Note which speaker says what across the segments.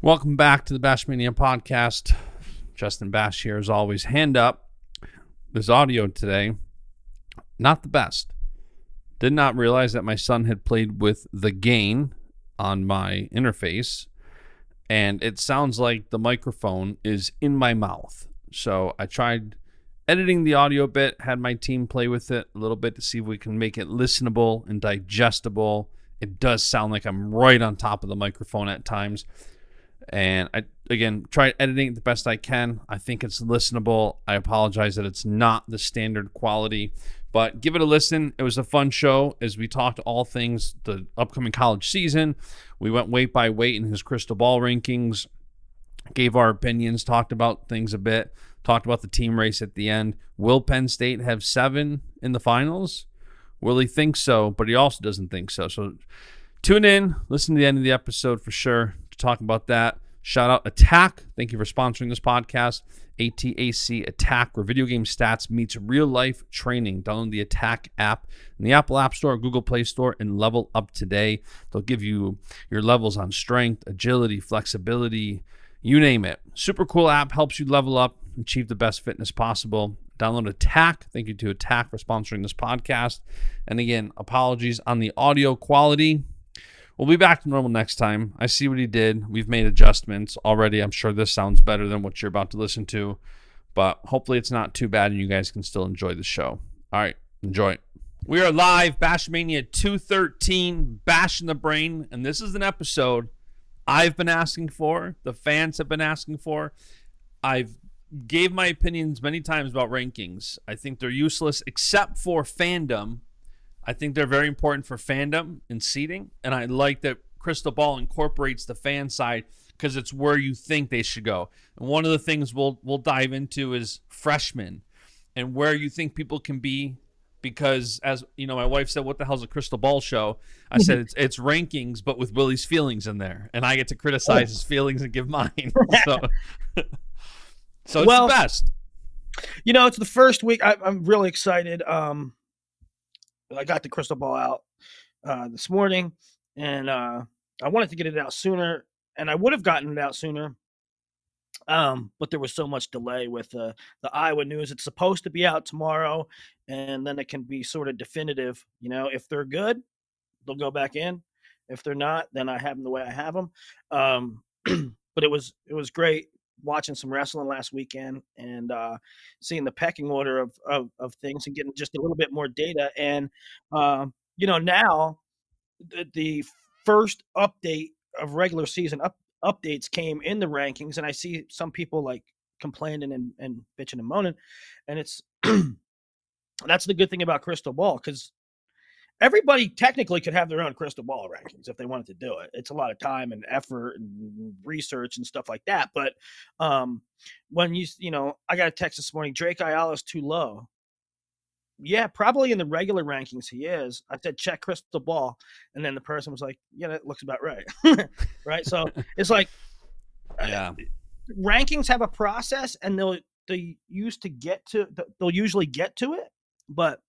Speaker 1: Welcome back to the BASCHAMANIA podcast. Justin Basch here as always. Hand up. This audio today, not the best. Did not realize that my son had played with the gain on my interface, and it sounds like the microphone is in my mouth. So I tried editing the audio a bit, had my team play with it a little bit to see if we can make it listenable and digestible. It does sound like I'm right on top of the microphone at times. And I, again, tried editing it the best I can. I think it's listenable. I apologize that it's not the standard quality, but give it a listen. It was a fun show as we talked all things the upcoming college season. We went weight by weight in his crystal ball rankings, gave our opinions, talked about things a bit, talked about the team race at the end. Will Penn State have 7 in the finals? Willie thinks so, but he also doesn't think so. So tune in, listen to the end of the episode for sure to talk about that. Shout out Attack. Thank you for sponsoring this podcast. ATAC Attack, where video game stats meets real life training. Download the Attack app in the Apple App Store, Google Play Store, and level up today. They'll give you your levels on strength, agility, flexibility, you name it. Super cool app, helps you level up, achieve the best fitness possible. Download Attack. Thank you to Attack for sponsoring this podcast. And again, apologies on the audio quality. We'll be back to normal next time. I see what he did. We've made adjustments already. I'm sure this sounds better than what you're about to listen to, but hopefully it's not too bad and you guys can still enjoy the show. All right, enjoy. We are live, BASCHAMANIA 213, Bash in the Brain, and this is an episode I've been asking for, the fans have been asking for. I've gave my opinions many times about rankings. I think they're useless except for fandom. I think they're very important for fandom and seeding, and I like that Crystal Ball incorporates the fan side because it's where you think they should go. And one of the things we'll dive into is freshmen and where you think people can be, because as you know, my wife said, "What the hell's a Crystal Ball show?" I said it's rankings, but with Willie's feelings in there, and I get to criticize his feelings and give mine. So it's the best.
Speaker 2: You know, it's the first week. I'm really excited. I got the crystal ball out this morning, and I wanted to get it out sooner, and I would have gotten it out sooner, but there was so much delay with the Iowa news. It's supposed to be out tomorrow, and then it can be sort of definitive. You know, if they're good, they'll go back in. If they're not, then I have them the way I have them. But it was great watching some wrestling last weekend and seeing the pecking order of things and getting just a little bit more data. And, you know, now the first update of regular season updates came in the rankings, and I see some people like complaining and bitching and moaning. And it's that's the good thing about Crystal Ball, because everybody technically could have their own crystal ball rankings if they wanted to do it. It's a lot of time and effort and research and stuff like that. But when you know, I got a text this morning, Drake Ayala's too low. Yeah, probably in the regular rankings he is. I said, check crystal ball. And then the person was like, yeah, that looks about right. Right. So it's like, rankings have a process, and they'll usually get to it. But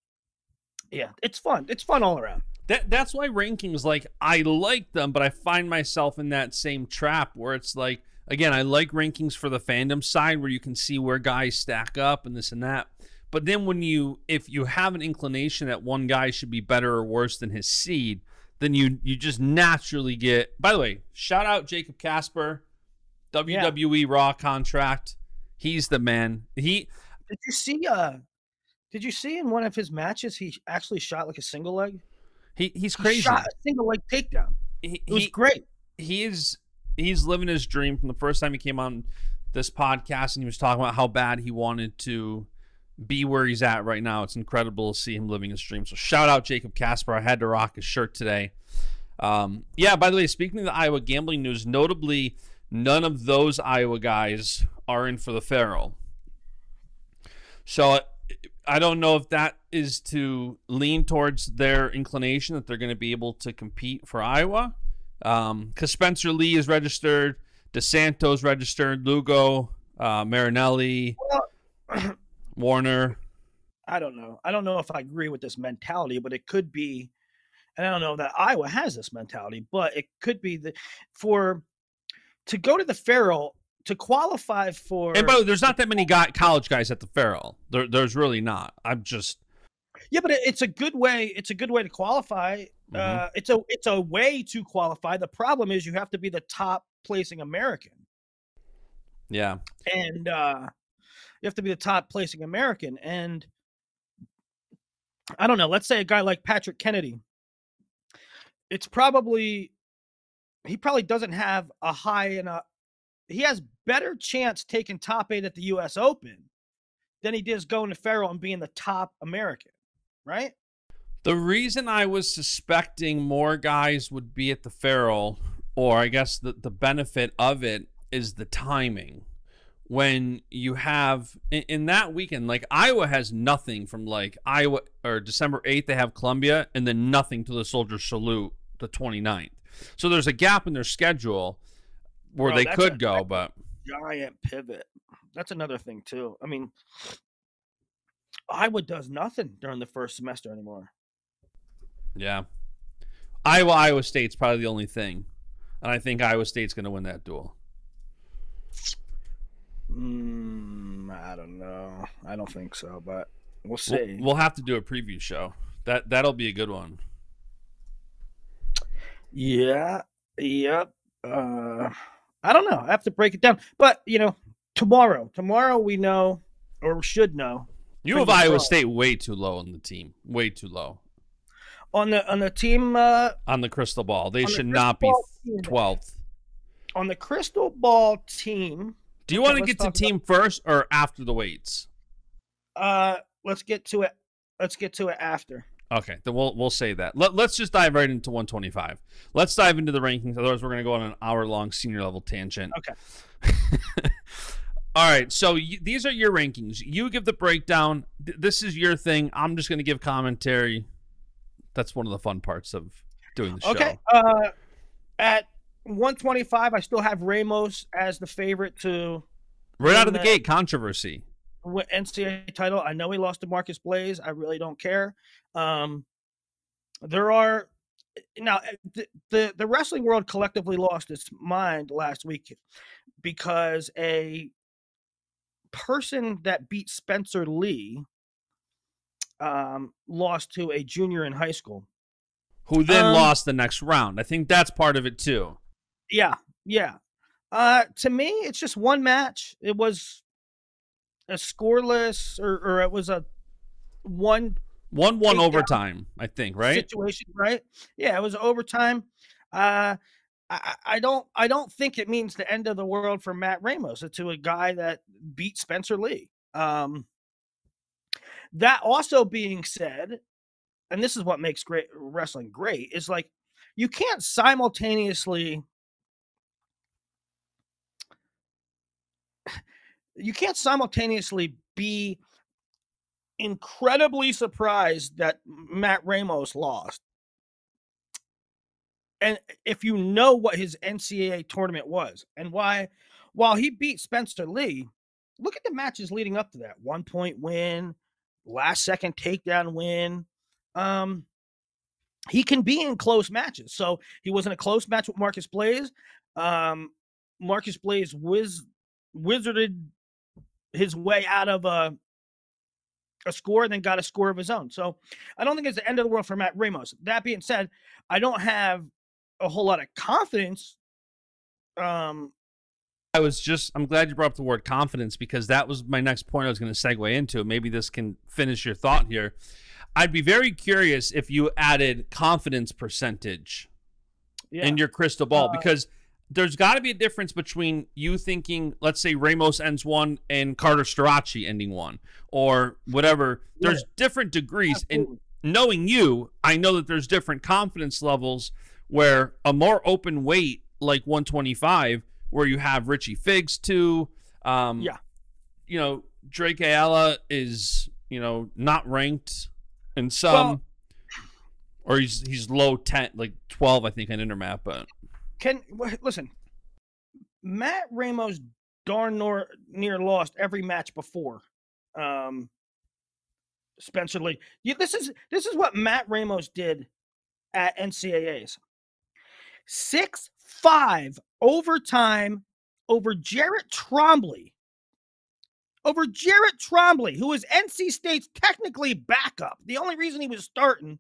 Speaker 2: yeah, it's fun. It's fun all around.
Speaker 1: That's why rankings, like, I like them, but I find myself in that same trap where it's like, again, I like rankings for the fandom side where you can see where guys stack up and this and that. But then if you have an inclination that one guy should be better or worse than his seed, then you just naturally get, by the way, shout out Jacob Casper, WWE Raw contract. He's the man. Did you see in one of his matches, he actually shot like a single leg? He's crazy.
Speaker 2: He shot a single leg takedown. It was great.
Speaker 1: He's living his dream from the first time he came on this podcast, and he was talking about how bad he wanted to be where he's at right now. It's incredible to see him living his dream. So shout out Jacob Casper. I had to rock his shirt today. Yeah, by the way, speaking of the Iowa gambling news, notably, none of those Iowa guys are in for the Pharaoh. So I don't know if that is to lean towards their inclination that they're going to be able to compete for Iowa. Because Spencer Lee is registered, DeSanto's registered, Lugo, Marinelli, Warner.
Speaker 2: I don't know. I don't know if I agree with this mentality, but it could be, and I don't know that Iowa has this mentality, but it could be for to go to the Farrell, to qualify for.
Speaker 1: And by the way, there's not that many college guys at the Farrell. There's really not. I'm just.
Speaker 2: Yeah, but it's a good way. It's a good way to qualify. It's a way to qualify. The problem is you have to be the top placing American.
Speaker 1: Yeah.
Speaker 2: And you have to be the top placing American. And I don't know. Let's say a guy like Patrick Kennedy. He probably doesn't have a high he has better chance taking top 8 at the U.S. Open than he does going to Farrell and being the top American, right?
Speaker 1: The reason I was suspecting more guys would be at the Farrell, or I guess the benefit of it, is the timing. When you have, in that weekend, like Iowa has nothing from like Iowa, or December 8th, they have Columbia, and then nothing to the Soldier Salute the 29th. So there's a gap in their schedule where they could go, but
Speaker 2: giant pivot. That's another thing too. I mean, Iowa does nothing during the first semester anymore.
Speaker 1: Yeah. Iowa State's probably the only thing. And I think Iowa State's going to win that duel.
Speaker 2: I don't know. I don't think so, but we'll see.
Speaker 1: We'll have to do a preview show. That'll be a good one.
Speaker 2: Yeah. Yep. I don't know. I have to break it down. But, tomorrow we know, or should know.
Speaker 1: You have Iowa State way too low on the team. Way too low.
Speaker 2: On the team.
Speaker 1: On the crystal ball. They should not be 12th.
Speaker 2: On the crystal ball team.
Speaker 1: Do you want to get to team first or after the weights?
Speaker 2: Let's get to it. Let's get to it after.
Speaker 1: Okay, then we'll say that. Let's just dive right into 125. Let's dive into the rankings. Otherwise, we're going to go on an hour-long senior level tangent.
Speaker 2: Okay.
Speaker 1: All right, so these are your rankings. You give the breakdown. This is your thing. I'm just going to give commentary. That's one of the fun parts of doing the show.
Speaker 2: Okay. At 125, I still have Ramos as the favorite to
Speaker 1: right out of the gate. Controversy.
Speaker 2: NCAA title. I know he lost to Marcus Blaze. I really don't care. There are now the wrestling world collectively lost its mind last week because a person that beat Spencer Lee lost to a junior in high school,
Speaker 1: who then lost the next round. I think that's part of it too.
Speaker 2: Yeah. To me, it's just one match. It was a scoreless, or it was a one
Speaker 1: overtime, I think, right?
Speaker 2: Situation, right? Yeah, it was overtime. I don't think it means the end of the world for Matt Ramos to a guy that beat Spencer Lee. That also being said, and this is what makes great wrestling great, is like you can't simultaneously be incredibly surprised that Matt Ramos lost. And if you know what his NCAA tournament was and while he beat Spencer Lee, look at the matches leading up to that. 1-point win, last second takedown win. He can be in close matches. So he was in a close match with Marcus Blaze. Marcus Blaze wizarded his way out of a score and then got a score of his own. So I don't think it's the end of the world for Matt Ramos. That being said, I don't have a whole lot of confidence.
Speaker 1: I'm glad you brought up the word confidence because that was my next point I was going to segue into. Maybe this can finish your thought here. I'd be very curious if you added confidence percentage in your crystal ball because there's got to be a difference between you thinking, let's say Ramos ends one and Carter Starachi ending one or whatever. There's different degrees.
Speaker 2: Absolutely.
Speaker 1: And knowing you, I know that there's different confidence levels where a more open weight like 125 where you have Richie Figs too. Drake Ayala is, not ranked in some, or he's low 10, like 12, I think, on Intermap, but.
Speaker 2: Listen, Matt Ramos darn near lost every match before Spencer Lee. This is what Matt Ramos did at NCAAs. 6 5 overtime over Jarrett Trombley. Over Jarrett Trombley, who is NC State's technically backup. The only reason he was starting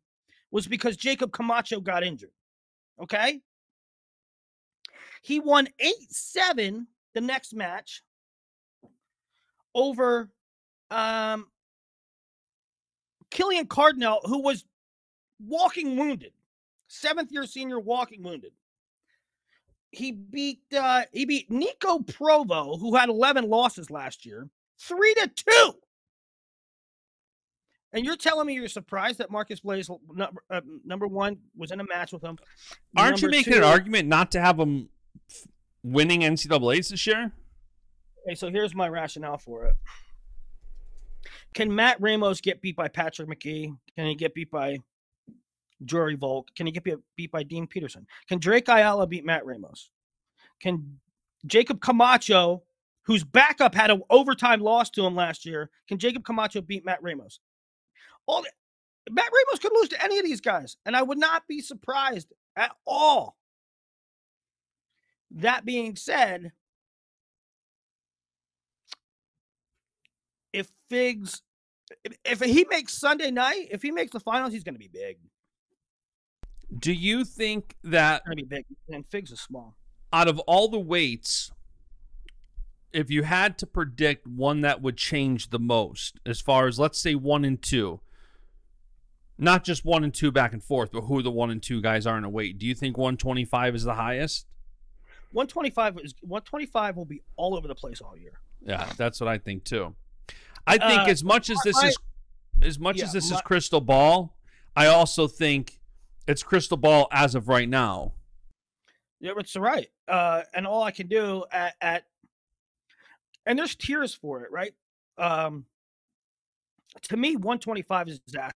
Speaker 2: was because Jacob Camacho got injured. Okay? He won 8-7 the next match over Killian Cardinal, who was walking wounded. 7th-year senior walking wounded. He beat Nico Provo, who had 11 losses last year, 3-2. And you're telling me you're surprised that Marcus Blaze, number one, was in a match with him?
Speaker 1: Aren't you making an argument not to have him winning NCAAs this year?
Speaker 2: Okay, so here's my rationale for it. Can Matt Ramos get beat by Patrick McKee? Can he get beat by Jory Volk? Can he get beat by Dean Peterson? Can Drake Ayala beat Matt Ramos? Can Jacob Camacho, whose backup had an overtime loss to him last year, can Jacob Camacho beat Matt Ramos? Matt Ramos could lose to any of these guys, and I would not be surprised at all. That being said, if he makes Sunday night, if he makes the finals, he's going to be big.
Speaker 1: Do you think that
Speaker 2: Going to be big, and Figs is small.
Speaker 1: Out of all the weights, if you had to predict one that would change the most, as far as, let's say, 1 and 2, not just 1 and 2 back and forth, but who the 1 and 2 guys are in a weight, do you think 125 is the highest?
Speaker 2: 125 will be all over the place all year.
Speaker 1: Yeah, that's what I think too. I think as much as this is crystal ball, I also think it's crystal ball as of right now.
Speaker 2: Yeah, that's right. And all I can do and there's tiers for it, right? To me, 125 is a disaster.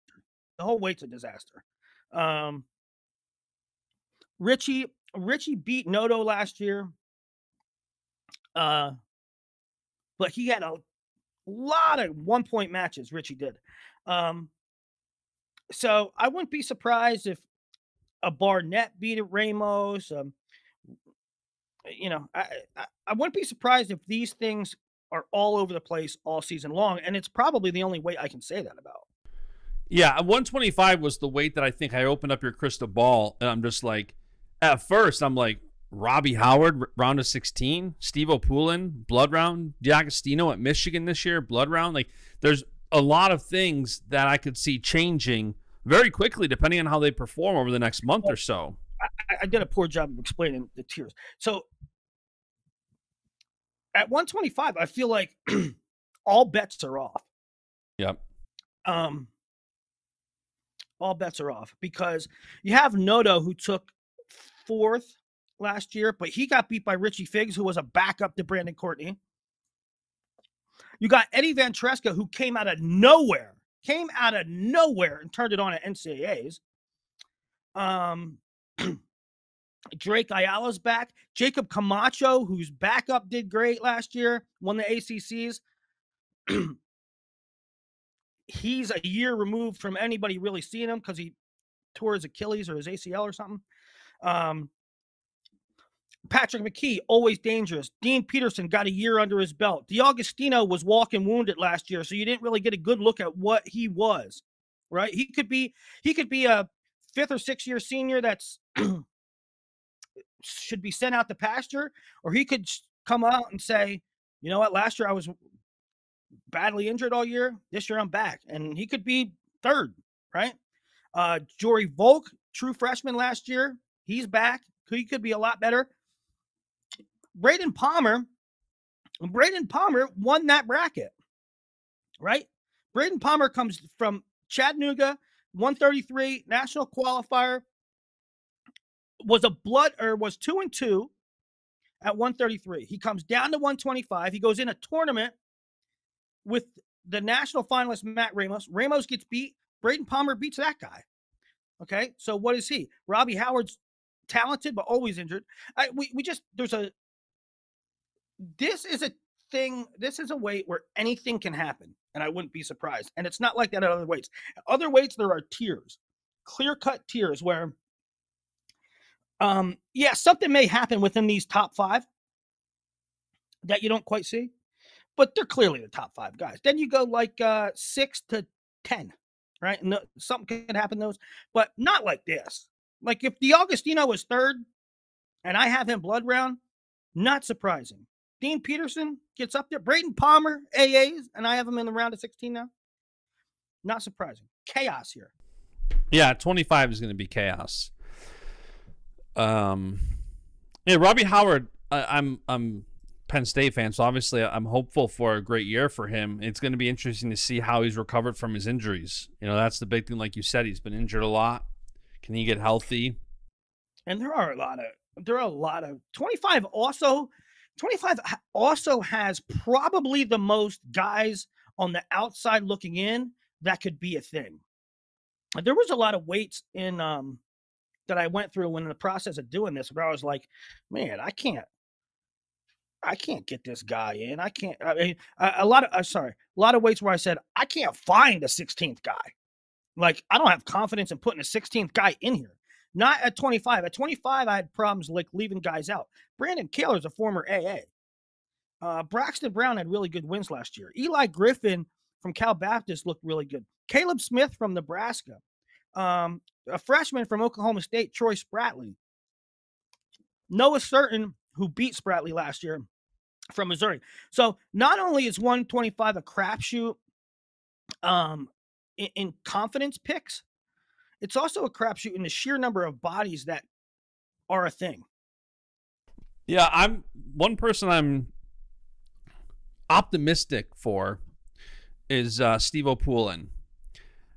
Speaker 2: The whole weight's a disaster. Richie beat Noto last year. But he had a lot of 1-point matches, Richie did. So I wouldn't be surprised if a Barnett beat Ramos. I wouldn't be surprised if these things are all over the place all season long, and it's probably the only weight I can say that about.
Speaker 1: Yeah, 125 was the weight that I think I opened up your crystal ball, and I'm just like, at first, I'm like, Robbie Howard, round of 16, Steve O'Poulin, blood round, D'Agostino at Michigan this year, blood round. Like, there's a lot of things that I could see changing very quickly, depending on how they perform over the next month or so.
Speaker 2: I did a poor job of explaining the tiers. So at 125, I feel like all bets are off.
Speaker 1: Yep.
Speaker 2: All bets are off because you have Noto, who took 4th last year, but he got beat by Richie Figs, who was a backup to Brandon Courtney. You got Eddie Van Tresca, who came out of nowhere and turned it on at NCAAs. Drake Ayala's back. Jacob Camacho, whose backup did great last year, won the ACCs. He's a year removed from anybody really seeing him because he tore his Achilles or his ACL or something. Patrick McKee, always dangerous. Dean Peterson got a year under his belt. D'Agostino was walking wounded last year, so you didn't really get a good look at what he was, right? He could be a 5th or 6th year senior that's should be sent out to pasture, or he could come out and say, you know what, last year I was badly injured all year. This year I'm back, and he could be 3rd, right? Jory Volk, true freshman last year, he's back. He could be a lot better. Braden Palmer won that bracket, right? Braden Palmer comes from Chattanooga, 133 national qualifier, was 2-2 at 133. He comes down to 125. He goes in a tournament with the national finalist Matt Ramos. Ramos gets beat. Braden Palmer beats that guy. Okay, so what is he? Robbie Howard's talented but always injured. This is a thing. This is a weight where anything can happen, and I wouldn't be surprised. And it's not like that at other weights. Other weights, there are tiers, clear-cut tiers where Yeah, something may happen within these top 5 that you don't quite see, but they're clearly the top 5 guys. Then you go like 6 to 10, right? No, something could happen those, but not like this. Like if DiAugustino was 3rd and I have him blood round, not surprising. Dean Peterson gets up there. Braden Palmer, AAs, and I have him in the round of 16 now. Not surprising. Chaos here.
Speaker 1: Yeah, 25 is going to be chaos. Yeah, Robbie Howard, I'm Penn State fan, so obviously I'm hopeful for a great year for him. It's going to be interesting to see how he's recovered from his injuries. You know, that's the big thing. Like you said, he's been injured a lot. Can he get healthy?
Speaker 2: And there are a lot of 25 also. 25 also has probably the most guys on the outside looking in that could be a thing. There was a lot of weights in that I went through when in the process of doing this, where I was like, man, I can't get this guy in. I mean, a lot of weights where I said, I can't find a 16th guy. Like, I don't have confidence in putting a 16th guy in here. Not at 25. At 25, I had problems like leaving guys out. Brandon Kaler's a former AA. Braxton Brown had really good wins last year. Eli Griffin from Cal Baptist looked really good. Caleb Smith from Nebraska. A freshman from Oklahoma State, Troy Spratley. Noah Certain, who beat Spratley last year from Missouri. So not only is 125 a crapshoot in confidence picks, it's also a crapshoot in the sheer number of bodies that are a thing.
Speaker 1: Yeah, one person I'm optimistic for is Steve O'Poulin.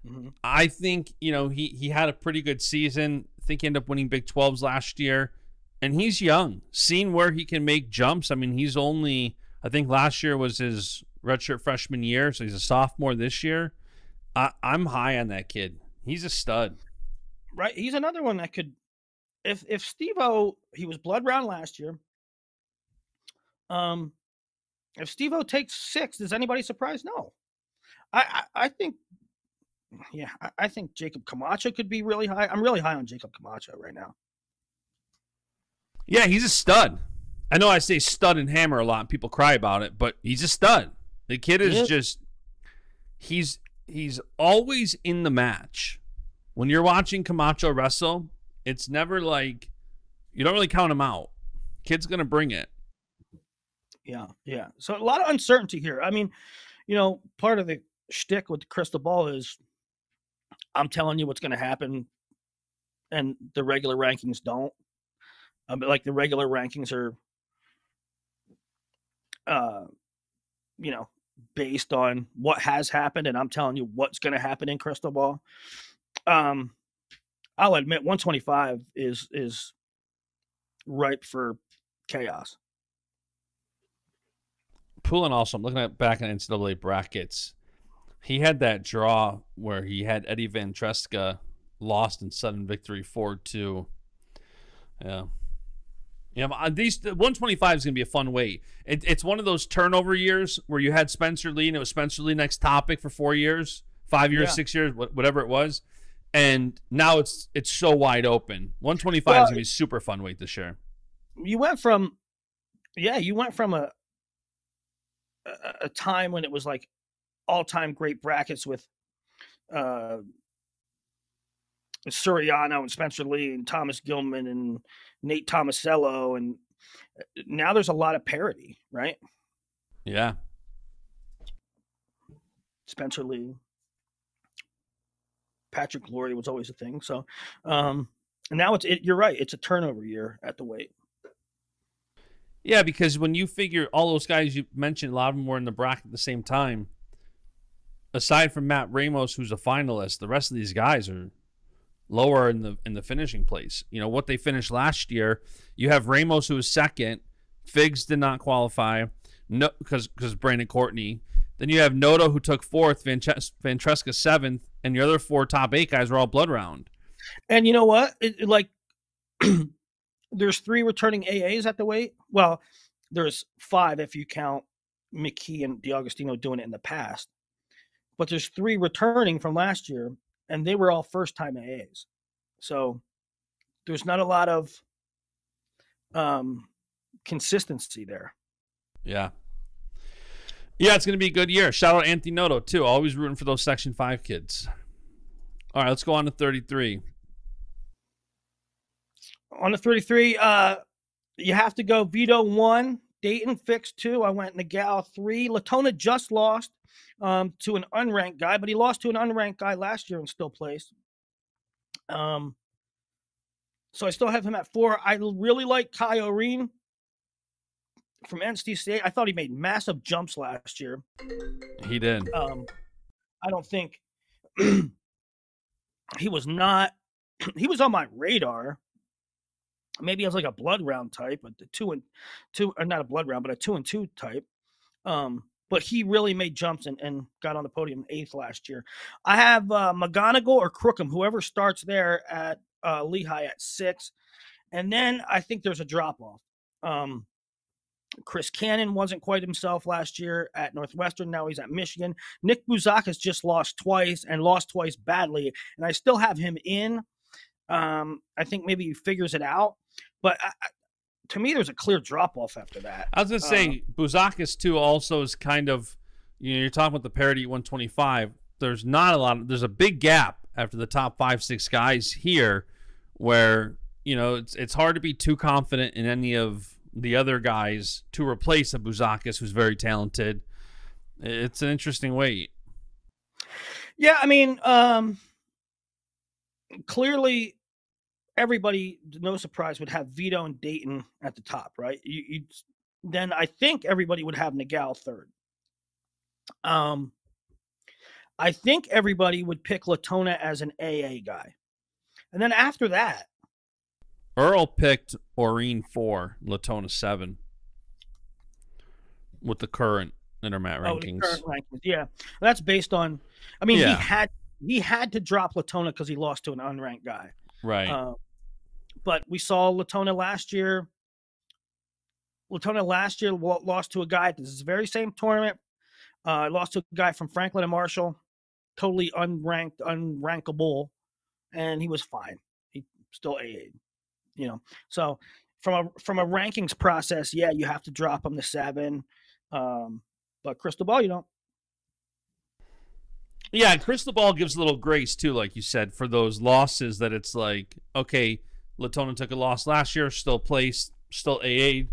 Speaker 1: Mm-hmm. I think, he had a pretty good season. I think he ended up winning Big 12s last year. And he's young. Seeing where he can make jumps. I mean, he's only, I think last year was his redshirt freshman year, so he's a sophomore this year. I'm high on that kid. He's a stud.
Speaker 2: Right. He's another one that could, if Steve-O, he was blood round last year. If Steve-O takes 6, is anybody surprised? No. I think, I think Jacob Camacho could be really high. I'm really high on Jacob Camacho right now.
Speaker 1: Yeah, he's a stud. I know I say stud and hammer a lot, and people cry about it, but he's a stud. The kid is just, he's always in the match. When you're watching Camacho wrestle, it's never like, you don't really count him out. Kid's going to bring it.
Speaker 2: Yeah. So a lot of uncertainty here. I mean, part of the shtick with the crystal ball is I'm telling you what's going to happen, and the regular rankings don't. Like the regular rankings are, based on what has happened, and I'm telling you what's going to happen in crystal ball. I'll admit 125 is ripe for chaos.
Speaker 1: Poulin also, I'm looking at back in NCAA brackets. He had that draw where he had Eddie Van Treska lost in sudden victory 4-2. Yeah. These 125 is going to be a fun weight. It's one of those turnover years where you had Spencer Lee, and it was Spencer Lee next topic for 4 years, 5 years, 6 years, whatever it was. And now it's so wide open. 125 is going to be a super fun weight this year.
Speaker 2: You went from a time when it was like all-time great brackets with Suriano and Spencer Lee and Thomas Gilman and Nate Tomasello, and now there's a lot of parity, right?
Speaker 1: Yeah.
Speaker 2: Spencer Lee, Patrick Glory was always a thing. So, and now you're right. It's a turnover year at the weight.
Speaker 1: Yeah, because when you figure all those guys you mentioned, a lot of them were in the bracket at the same time. Aside from Matt Ramos, who's a finalist, the rest of these guys are lower in the finishing place. What they finished last year. You have Ramos, who was second. Figs did not qualify, no, because Brandon Courtney. Then you have Noto, who took 4th. Van Treska 7th, and the other 4 top 8 guys were all blood round.
Speaker 2: And you know what? There's 3 returning AAs at the weight. Well, there's 5 if you count McKee and DiAugustino doing it in the past. But there's 3 returning from last year, and they were all first-time AAs. So there's not a lot of consistency there.
Speaker 1: Yeah. Yeah, it's going to be a good year. Shout out Anthony Noto, too. Always rooting for those Section 5 kids. All right, let's go on to 33.
Speaker 2: On the 33, you have to go Vito 1, Dayton Fix 2. I went Nagel 3. Latona just lost to an unranked guy, but he lost to an unranked guy last year and still placed. So I still have him at 4. I really like Kai Oreen from NC State. I thought he made massive jumps last year.
Speaker 1: He did.
Speaker 2: I don't think he was on my radar. Maybe as like a blood round type, but the 2 and 2, or not a blood round, but a 2 and 2 type. But he really made jumps and got on the podium 8th last year. I have McGonigal or Crookham, whoever starts there at Lehigh at 6. And then I think there's a drop off. Chris Cannon wasn't quite himself last year at Northwestern. Now he's at Michigan. Nick Bouzakis just lost twice and lost twice badly. And I still have him in. I think maybe he figures it out. But to me, there's a clear drop-off after that.
Speaker 1: I was going to say, Bouzakis, too, also is kind of, you're talking about the parity at 125. There's not a lot. There's a big gap after the top 5-6 guys here where, it's hard to be too confident in any of the other guys to replace a Bouzakis who's very talented. It's an interesting weight.
Speaker 2: Yeah, I mean, clearly everybody, no surprise, would have Vito and Dayton at the top, right? Then I think everybody would have Nagel 3rd. I think everybody would pick Latona as an AA guy. And then after that,
Speaker 1: Earl picked Oreen 4, Latona 7 with the current Intermat rankings.
Speaker 2: The current rankings, yeah. That's based on, I mean, he had to drop Latona because he lost to an unranked guy.
Speaker 1: Right.
Speaker 2: But we saw Latona last year. Latona last year lost to a guy. This is the very same tournament. Lost to a guy from Franklin and Marshall, totally unranked, unrankable, and he was fine. He still AA'd, So from a rankings process, yeah, you have to drop him to 7. But crystal ball, you don't.
Speaker 1: Yeah, crystal ball gives a little grace too, like you said, for those losses that it's like, okay, Latona took a loss last year, still placed, still AA'd.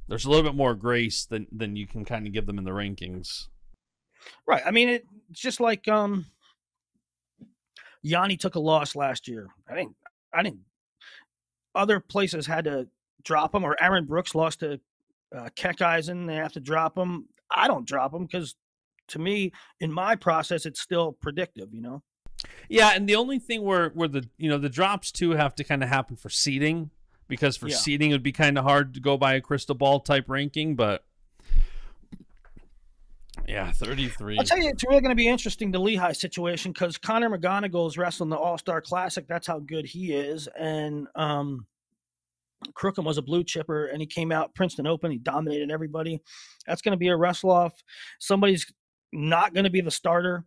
Speaker 1: There's a little bit more grace than you can kind of give them in the rankings.
Speaker 2: Right. I mean, it's just like Yanni took a loss last year. I didn't. Other places had to drop him, or Aaron Brooks lost to Keckeisen. They have to drop him. I don't drop him because, to me, in my process, it's still predictive.
Speaker 1: Yeah, and the only thing where the the drops too have to kind of happen for seeding, because for seeding it would be kind of hard to go by a crystal ball type ranking, but. Yeah, 33.
Speaker 2: I'll tell you, it's really going to be interesting, the Lehigh situation, because Connor McGonigal is wrestling the All-Star Classic. That's how good he is. And Crookham was a blue chipper, and he came out Princeton Open. He dominated everybody. That's going to be a wrestle-off. Somebody's not going to be the starter.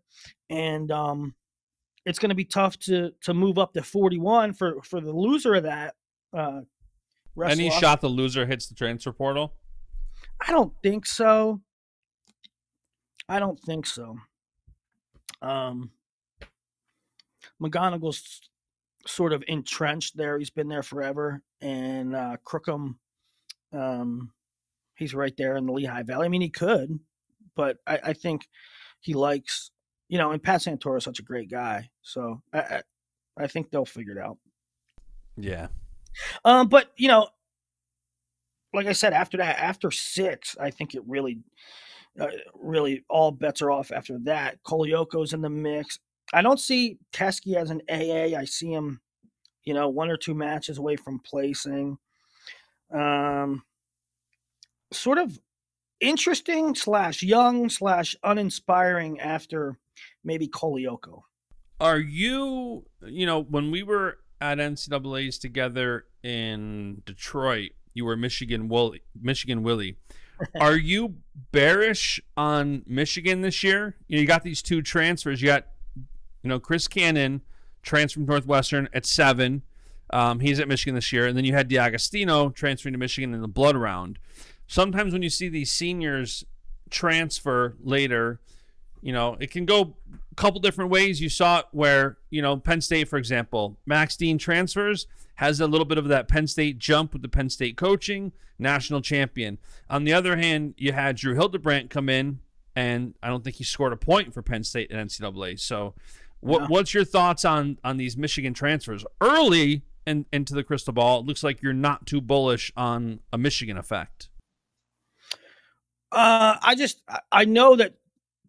Speaker 2: And it's going to be tough to move up to 41 for the loser of that wrestle-off.
Speaker 1: Any shot the loser hits the transfer portal?
Speaker 2: I don't think so. McGonigal's sort of entrenched there. He's been there forever. And Crookham, he's right there in the Lehigh Valley. I mean, he could, but I think he likes, and Pat Santoro is such a great guy. So I think they'll figure it out.
Speaker 1: Yeah.
Speaker 2: But, like I said, after that, after 6, I think it really all bets are off after that. Kolioko's in the mix. I don't see Teskey as an AA. I see him, 1 or 2 matches away from placing. Sort of interesting / young / uninspiring after maybe Kolioko.
Speaker 1: Are you, when we were at NCAAs together in Detroit, you were Michigan Willie. Are you bearish on Michigan this year? You got these 2 transfers. You got, Chris Cannon transferred from Northwestern at 7, He's at Michigan this year. And then you had DiAgostino transferring to Michigan in the blood round. Sometimes when you see these seniors transfer later, it can go a couple different ways. You saw it where, Penn State, for example, Max Dean transfers, has a little bit of that Penn State jump with the Penn State coaching, national champion. On the other hand, you had Drew Hildebrandt come in, and I don't think he scored a point for Penn State in NCAA. So what's your thoughts on these Michigan transfers? Early into the crystal ball, it looks like you're not too bullish on a Michigan effect.
Speaker 2: I know that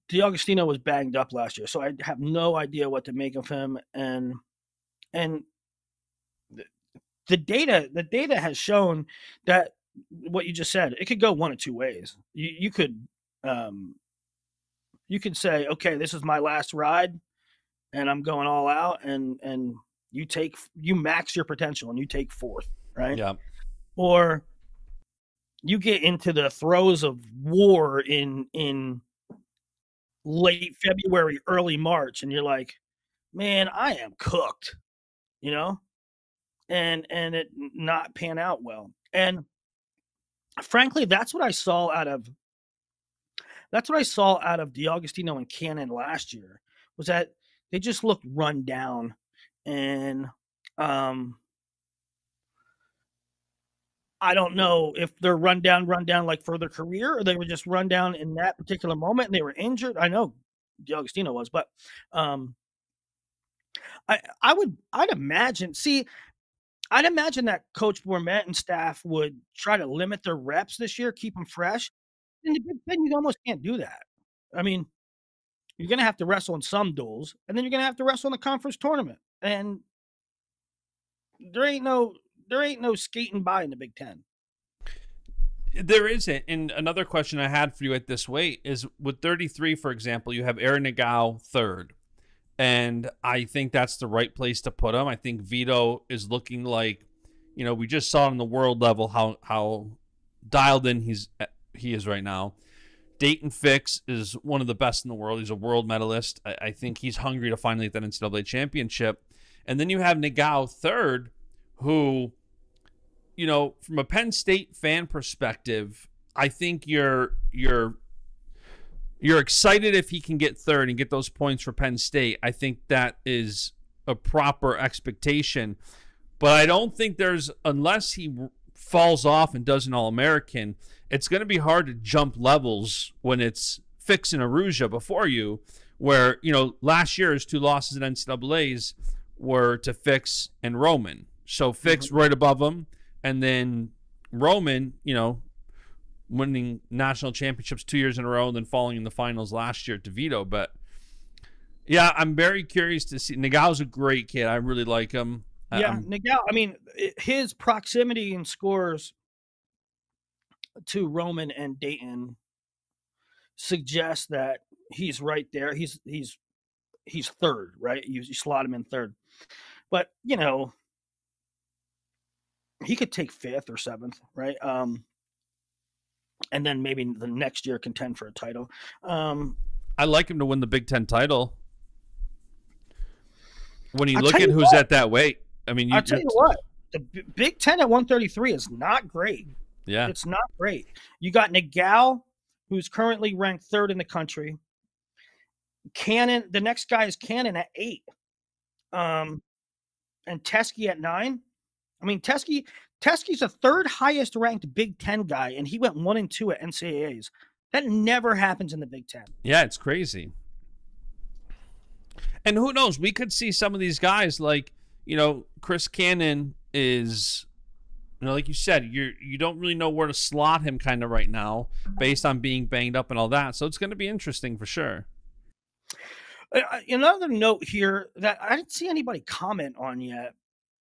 Speaker 2: DiAgostino was banged up last year, so I have no idea what to make of him. And the data has shown that what you just said, it could go one of two ways. You could say, okay, this is my last ride, and I'm going all out, and you max your potential and you take fourth, right?
Speaker 1: Yeah.
Speaker 2: Or you get into the throes of war in late February, early March, and you're like, man, I am cooked, and it not pan out well. And frankly, that's what I saw out of DiAgostino and Cannon last year, was that they just looked run down. And I don't know if they're run down like for their career, or they were just run down in that particular moment and they were injured. I know DiAgostino was, but I'd imagine that Coach Bourmet and staff would try to limit their reps this year, keep them fresh. In the Big Ten, you almost can't do that. I mean, you're going to have to wrestle in some duels, and then you're going to have to wrestle in the conference tournament. And there ain't no skating by in the Big Ten.
Speaker 1: There isn't. And another question I had for you at this weight is, with 33, for example, you have Aaron Nagao third. And I think that's the right place to put him. I think Vito is looking like, we just saw on the world level how dialed in he is right now. Dayton Fix is one of the best in the world. He's a world medalist. I think he's hungry to finally get that NCAA championship. And then you have Nagao third, who, from a Penn State fan perspective, I think you're excited if he can get third and get those points for Penn State. I think that is a proper expectation. But I don't think unless he falls off and does an All-American, it's going to be hard to jump levels when it's Fix and Aruja before you, where, last year's two losses in NCAAs were to Fix and Roman. So Fix right above him, and then Roman, winning national championships 2 years in a row and then falling in the finals last year to Vito. But yeah, I'm very curious to see. Nagao's a great kid. I really like him.
Speaker 2: Yeah, Nagao, I mean, his proximity and scores to Roman and Dayton suggests that he's right there. He's third, right? You slot him in third. But, he could take fifth or seventh, right? And then maybe the next year contend for a title.
Speaker 1: I like him to win the Big Ten title. When you look at who's at that weight, I mean,
Speaker 2: I'll tell you what, the Big Ten at 133 is not great.
Speaker 1: Yeah,
Speaker 2: it's not great. You got Nagao, who's currently ranked third in the country. Cannon, the next guy is Cannon at 8, and Teskey at 9. I mean, Teskey's the third highest ranked Big Ten guy, and he went 1 and 2 at NCAAs. That never happens in the Big Ten.
Speaker 1: Yeah, it's crazy. And who knows? We could see some of these guys like, Chris Cannon is, like you said, you don't really know where to slot him kind of right now based on being banged up and all that. So it's going to be interesting for sure.
Speaker 2: Another note here that I didn't see anybody comment on yet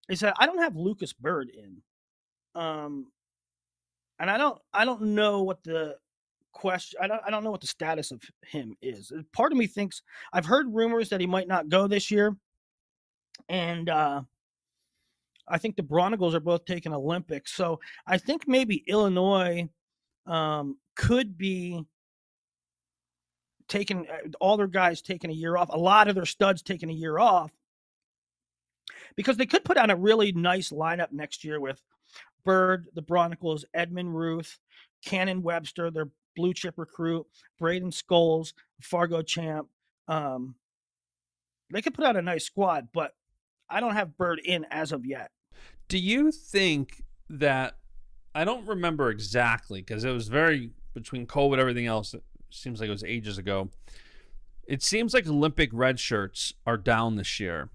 Speaker 2: is that I don't have Lucas Bird in. And I don't know what the question. I don't know what the status of him is. Part of me thinks, I've heard rumors that he might not go this year, and I think the Broncos are both taking Olympics, so I think maybe Illinois could be taking all their guys taking a year off. A lot of their studs taking a year off, because they could put out a really nice lineup next year with Bird, the Broncos, Edmund Ruth, Cannon Webster, their blue chip recruit, Braden Scholes, Fargo champ. They could put out a nice squad, but I don't have Bird in as of yet.
Speaker 1: Do you think that, I don't remember exactly because it was very, between COVID, everything else, it seems like it was ages ago. It seems like Olympic red shirts are down this year,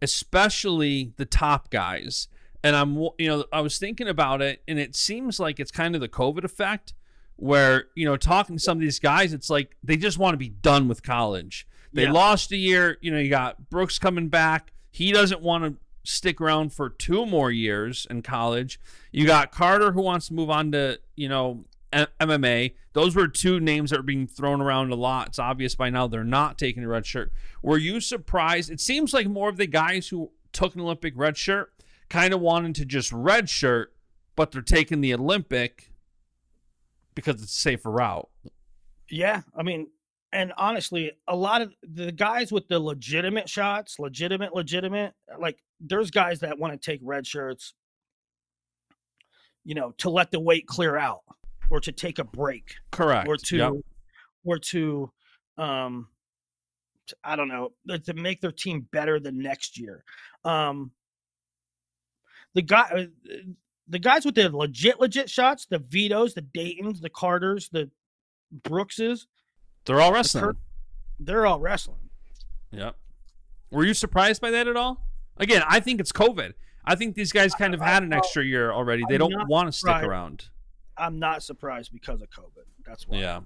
Speaker 1: especially the top guys. And I was thinking about it, and it seems like it's kind of the COVID effect where, talking to some of these guys, it's like they just want to be done with college. They lost a year. You got Brooks coming back. He doesn't want to stick around for 2 more years in college. You got Carter who wants to move on to, MMA. Those were 2 names that are being thrown around a lot. It's obvious by now they're not taking a red shirt. Were you surprised? It seems like more of the guys who took an Olympic red shirt kind of wanted to just red shirt, but they're taking the Olympic because it's a safer route.
Speaker 2: Yeah, I mean, and honestly, a lot of the guys with the legitimate shots, legitimate, like there's guys that want to take red shirts, to let the weight clear out or to take a break.
Speaker 1: Correct.
Speaker 2: Or to, I don't know, to make their team better the next year. The guys with the legit shots, the Vitos, the Daytons, the Carters, the Brookses,
Speaker 1: they're all wrestling.
Speaker 2: They're all wrestling.
Speaker 1: Yep. Were you surprised by that at all? Again, I think it's COVID. I think these guys kind of had an extra year already. They don't want to stick around.
Speaker 2: I'm not surprised because of COVID. That's why.
Speaker 1: Yeah.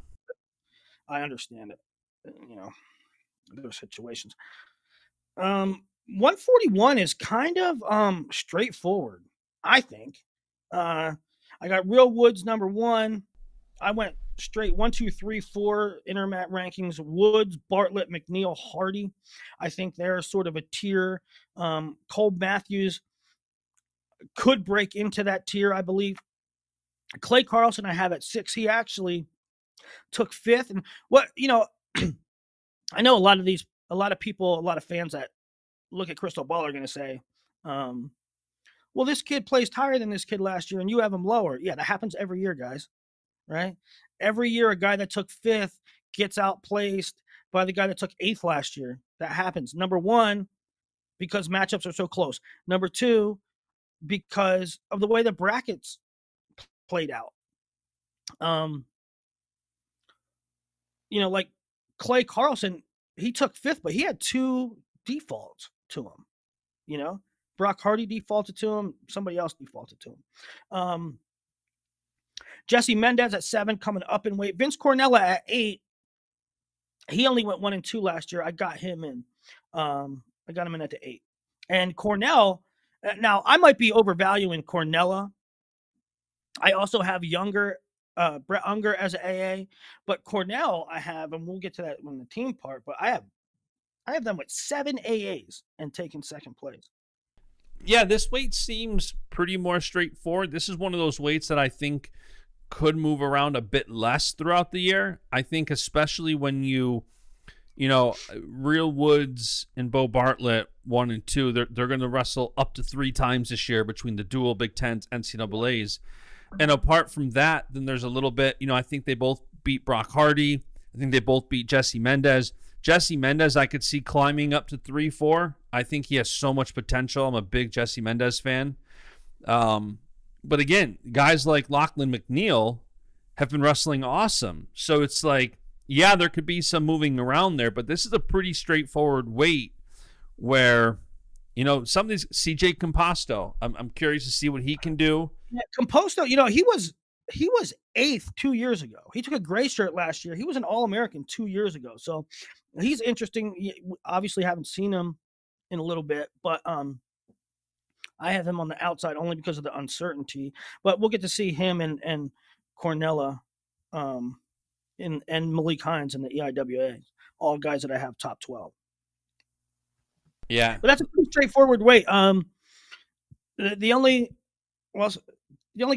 Speaker 2: I understand it. There are situations. 141 is kind of straightforward, I think. I got Real Woods number 1. I went straight 1, 2, 3, 4 intermat rankings. Woods, Bartlett, McNeil, Hardy. I think they're sort of a tier. Cole Matthews could break into that tier, I believe. Clay Carlson I have at 6. He actually took 5th. And I know a lot of people, a lot of fans that look at Crystal Ball are going to say, well, this kid placed higher than this kid last year and you have him lower. Yeah, that happens every year, guys. Right? Every year, a guy that took 5th gets outplaced by the guy that took 8th last year. That happens. Number 1, because matchups are so close. Number 2, because of the way the brackets played out. Like Clay Carlson, he took 5th, but he had 2 defaults to him. Brock Hardy defaulted to him. Somebody else defaulted to him. Jesse Mendez at 7, coming up in weight. Vince Cornella at 8. He only went 1 and 2 last year. I got him in. I got him in at the 8. And Cornell, now I might be overvaluing Cornella. I also have Brett Unger as an AA, but Cornell I have, and we'll get to that in the team part, but I have them with 7 AAs and taking 2nd place.
Speaker 1: Yeah, this weight seems pretty more straightforward. This is one of those weights that I think could move around a bit less throughout the year. I think especially when Real Woods and Bo Bartlett 1 and 2, they're going to wrestle up to 3 times this year between the dual Big Tens, NCAAs. And apart from that, then there's a little bit, I think they both beat Brock Hardy. I think they both beat Jesse Mendez. Jesse Mendez, I could see climbing up to 3-4. I think he has so much potential. I'm a big Jesse Mendez fan. But again, guys like Lachlan McNeil have been wrestling awesome. So it's like, yeah, there could be some moving around there, but this is a pretty straightforward weight where, some of these, CJ Composto, I'm curious to see what he can do.
Speaker 2: Yeah, Composto, he was 8th 2 years ago. He took a gray shirt last year. He was an All-American 2 years ago. So he's interesting. Obviously haven't seen him in a little bit, but I have him on the outside only because of the uncertainty. But we'll get to see him and Cornella and Malik Hines in the EIWA, all guys that I have top 12.
Speaker 1: Yeah.
Speaker 2: But that's a pretty straightforward weight. The only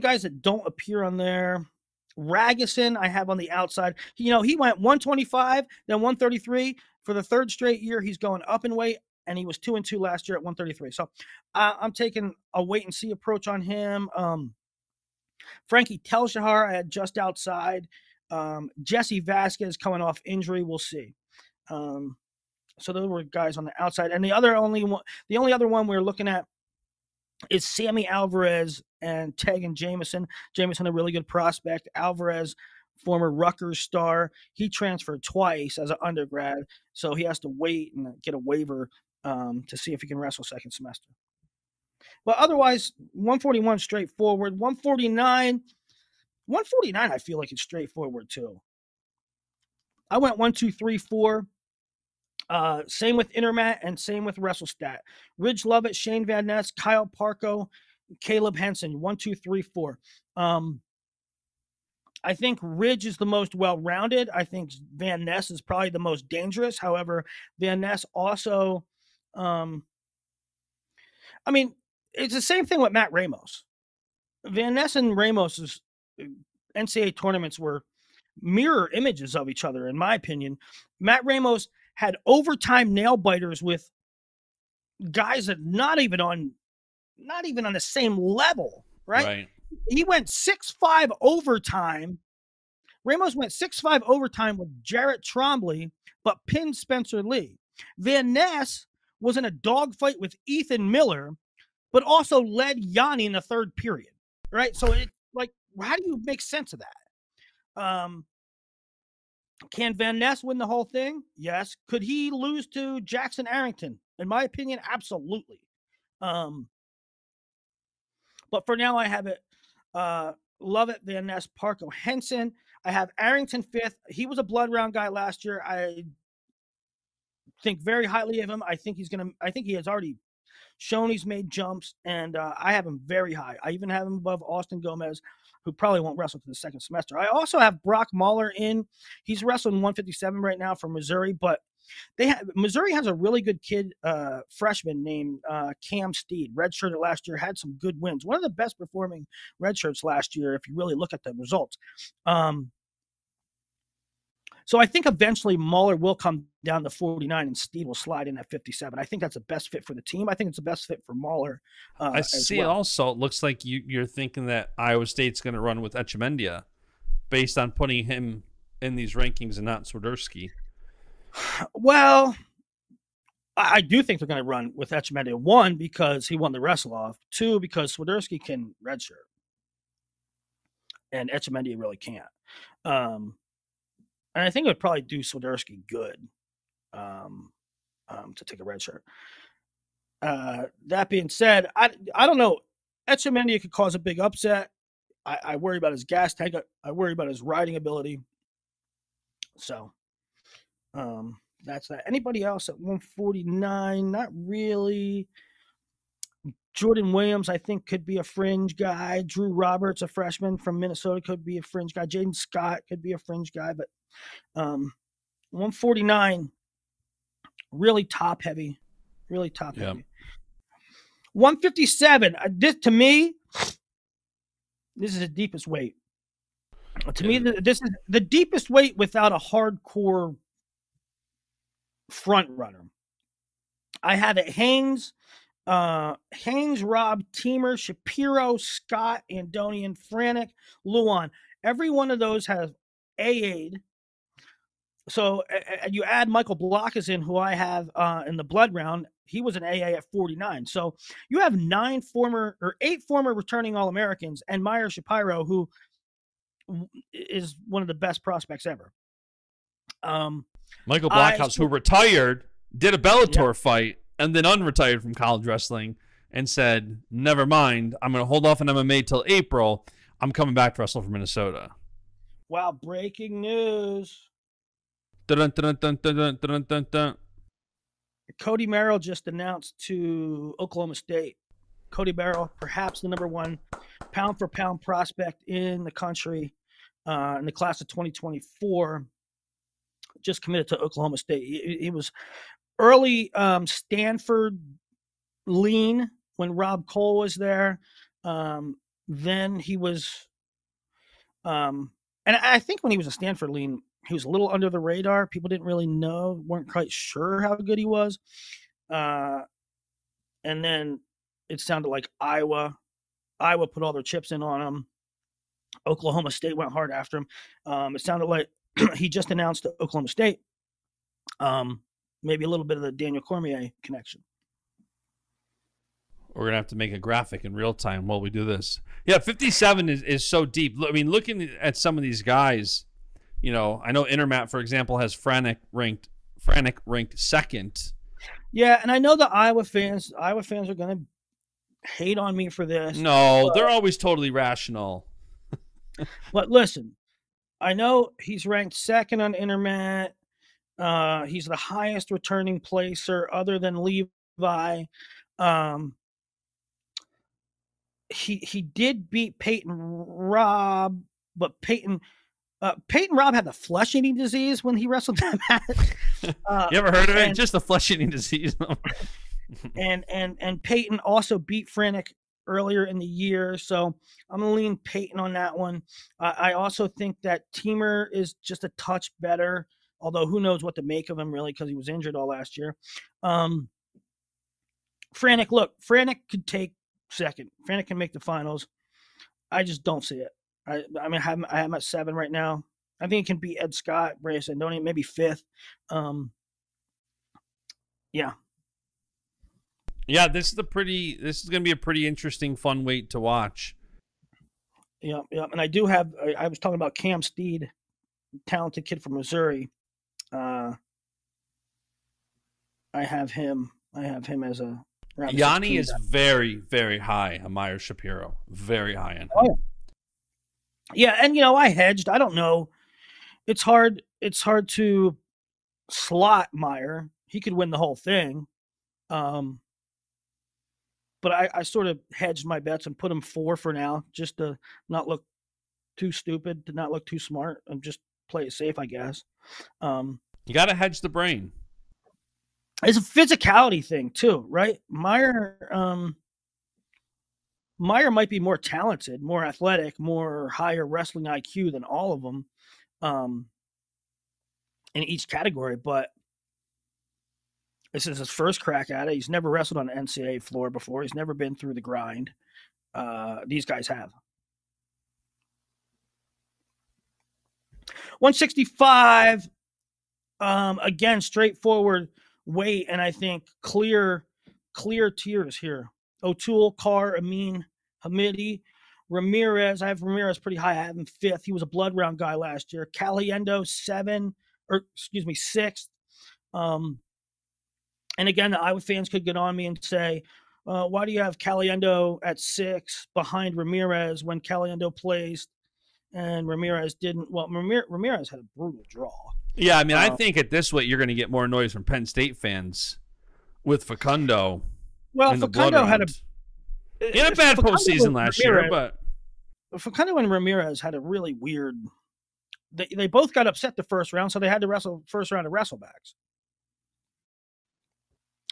Speaker 2: guys that don't appear on there, Ragusin I have on the outside. He went 125, then 133 for the 3rd straight year. He's going up in weight, and he was 2-2 last year at 133. So I'm taking a wait and see approach on him. Frankie Telshahar, I had just outside. Jesse Vasquez coming off injury, we'll see. So those were guys on the outside, and the only other one we're looking at is Sammy Alvarez and Tegan Jamison. Jamison, a really good prospect. Alvarez, former Rutgers star. He transferred twice as an undergrad, so he has to wait and get a waiver to see if he can wrestle second semester. But otherwise, 141 straightforward. 149, I feel like it's straightforward too. I went 1, 2, 3, 4. Same with Intermat and same with WrestleStat. Ridge Lovett, Shane Van Ness, Kyle Parko, Caleb Henson. 1, 2, 3, 4. I think Ridge is the most well-rounded. I think Van Ness is probably the most dangerous. However, Van Ness also, it's the same thing with Matt Ramos. Van Ness and Ramos's NCAA tournaments were mirror images of each other, in my opinion. Matt Ramos had overtime nail biters with guys that not even on the same level, right? He went 6-5 overtime. Ramos went 6-5 overtime with Jarrett Trombley, but pinned Spencer Lee. Van Ness was in a dogfight with Ethan Miller, but also led Yanni in the third period, right? So how do you make sense of that? Can Van Ness win the whole thing? Yes. Could he lose to Jackson Arrington? In my opinion, absolutely. But for now, I have it. Lovett, Van Ness, Parko, Henson. I have Arrington fifth. He was a blood round guy last year. I think very highly of him. I think he has already shown he's made jumps, and I have him very high. I even have him above Austin Gomez, who probably won't wrestle to the second semester. I also have Brock Mahler in. He's wrestling 157 right now from Missouri, but Missouri has a really good kid, freshman named Cam Steed. Redshirted last year, had some good wins. One of the best performing redshirts last year, if you really look at the results. So I think eventually Mahler will come down to 49 and Steed will slide in at 57. I think that's the best fit for the team. I think it's the best fit for Mahler.
Speaker 1: I see. Also, it looks like you're thinking that Iowa State's going to run with Echamendia based on putting him in these rankings and not Swiderski.
Speaker 2: Well, I do think they're going to run with Echamendia. 1, because he won the wrestle off. 2, because Swiderski can redshirt. And Echamendia really can't. And I think it would probably do Swiderski good to take a red shirt. That being said, I don't know. Echamendia could cause a big upset. I worry about his gas tank. I worry about his riding ability. So that's that. Anybody else at 149? Not really. Jordan Williams, I think, could be a fringe guy. Drew Roberts, a freshman from Minnesota, could be a fringe guy. Jaden Scott could be a fringe guy. But 149, really top heavy. Really top heavy. 157, to me, this is the deepest weight. To me, this is the deepest weight without a hardcore front runner. I have it Haynes, Rob, Teamer, Shapiro, Scott, Andonian, Franek, Luan. Every one of those has AA'd. So you add Michael Blockus in, who I have in the blood round. He was an AA at 49. So you have 8 former returning All-Americans, and Meyer Shapiro, who is one of the best prospects ever.
Speaker 1: Michael Blockhouse, who retired, did a Bellator fight, and then unretired from college wrestling and said, never mind, I'm going to hold off on MMA till April. I'm coming back to wrestle for Minnesota.
Speaker 2: Wow, breaking news.
Speaker 1: Dun, dun, dun, dun, dun, dun, dun, dun.
Speaker 2: Cody Merrill just announced to Oklahoma State. Cody Merrill, perhaps the number 1 pound-for-pound prospect in the country in the class of 2024, just committed to Oklahoma State. He was early Stanford lean when Rob Cole was there. Then he was, and I think when he was a Stanford lean, he was a little under the radar. People didn't really know, weren't quite sure how good he was. and then it sounded like Iowa put all their chips in on him. Oklahoma State went hard after him. It sounded like he just announced to Oklahoma State. Maybe a little bit of the Daniel Cormier connection.
Speaker 1: We're going to have to make a graphic in real time while we do this. Yeah, 57 is so deep. I mean, looking at some of these guys, you know, I know Intermat, for example, has Franek ranked second.
Speaker 2: Yeah, and I know the Iowa fans are going to hate on me for this.
Speaker 1: No, they're always totally rational.
Speaker 2: But listen, I know he's ranked second on Intermat. He's the highest returning placer other than Levi. He did beat Peyton Robb, but Peyton Robb had the flesh-eating disease when he wrestled that match.
Speaker 1: You ever heard of it? Just the flesh-eating disease.
Speaker 2: and Peyton also beat Franek earlier in the year, so I'm gonna lean Peyton on that one. I also think that Teamer is just a touch better, although who knows what to make of him really because he was injured all last year. Franek could take second. Franek can make the finals. I just don't see it. I mean, I have him at 7 right now. I think he can beat Ed Scott, Bryce Andoni, maybe 5th. Yeah.
Speaker 1: Yeah, this is going to be a pretty interesting, fun weight to watch.
Speaker 2: Yeah. And I was talking about Cam Steed, talented kid from Missouri. I have him as a
Speaker 1: Yanni is very, very high on Meyer Shapiro. Very high on him.
Speaker 2: Oh, yeah, and you know, I hedged. I don't know. It's hard to slot Meyer. He could win the whole thing. But I sort of hedged my bets and put him 4 for now, just to not look too stupid, to not look too smart, and just play it safe, I guess.
Speaker 1: You got to hedge the brain.
Speaker 2: It's a physicality thing too, right? Meyer might be more talented, more athletic, more higher wrestling IQ than all of them in each category, but this is his first crack at it. He's never wrestled on an NCAA floor before. He's never been through the grind. These guys have. 165, again, straightforward weight, and I think clear tiers here. O'Toole, Carr, Amin, Hamidi, Ramirez. I have Ramirez pretty high. I have him 5th. He was a blood round guy last year. Caliendo, 6th. And again, the Iowa fans could get on me and say, why do you have Caliendo at 6 behind Ramirez when Caliendo placed and Ramirez didn't? Well, Ramirez had a brutal draw.
Speaker 1: Yeah, I mean, I think at this weight, you're going to get more noise from Penn State fans with Facundo.
Speaker 2: Well, Facundo had a
Speaker 1: bad postseason last year, but
Speaker 2: Facundo and Ramirez had a really weird. They both got upset the first round, so they had to wrestle first round of wrestlebacks,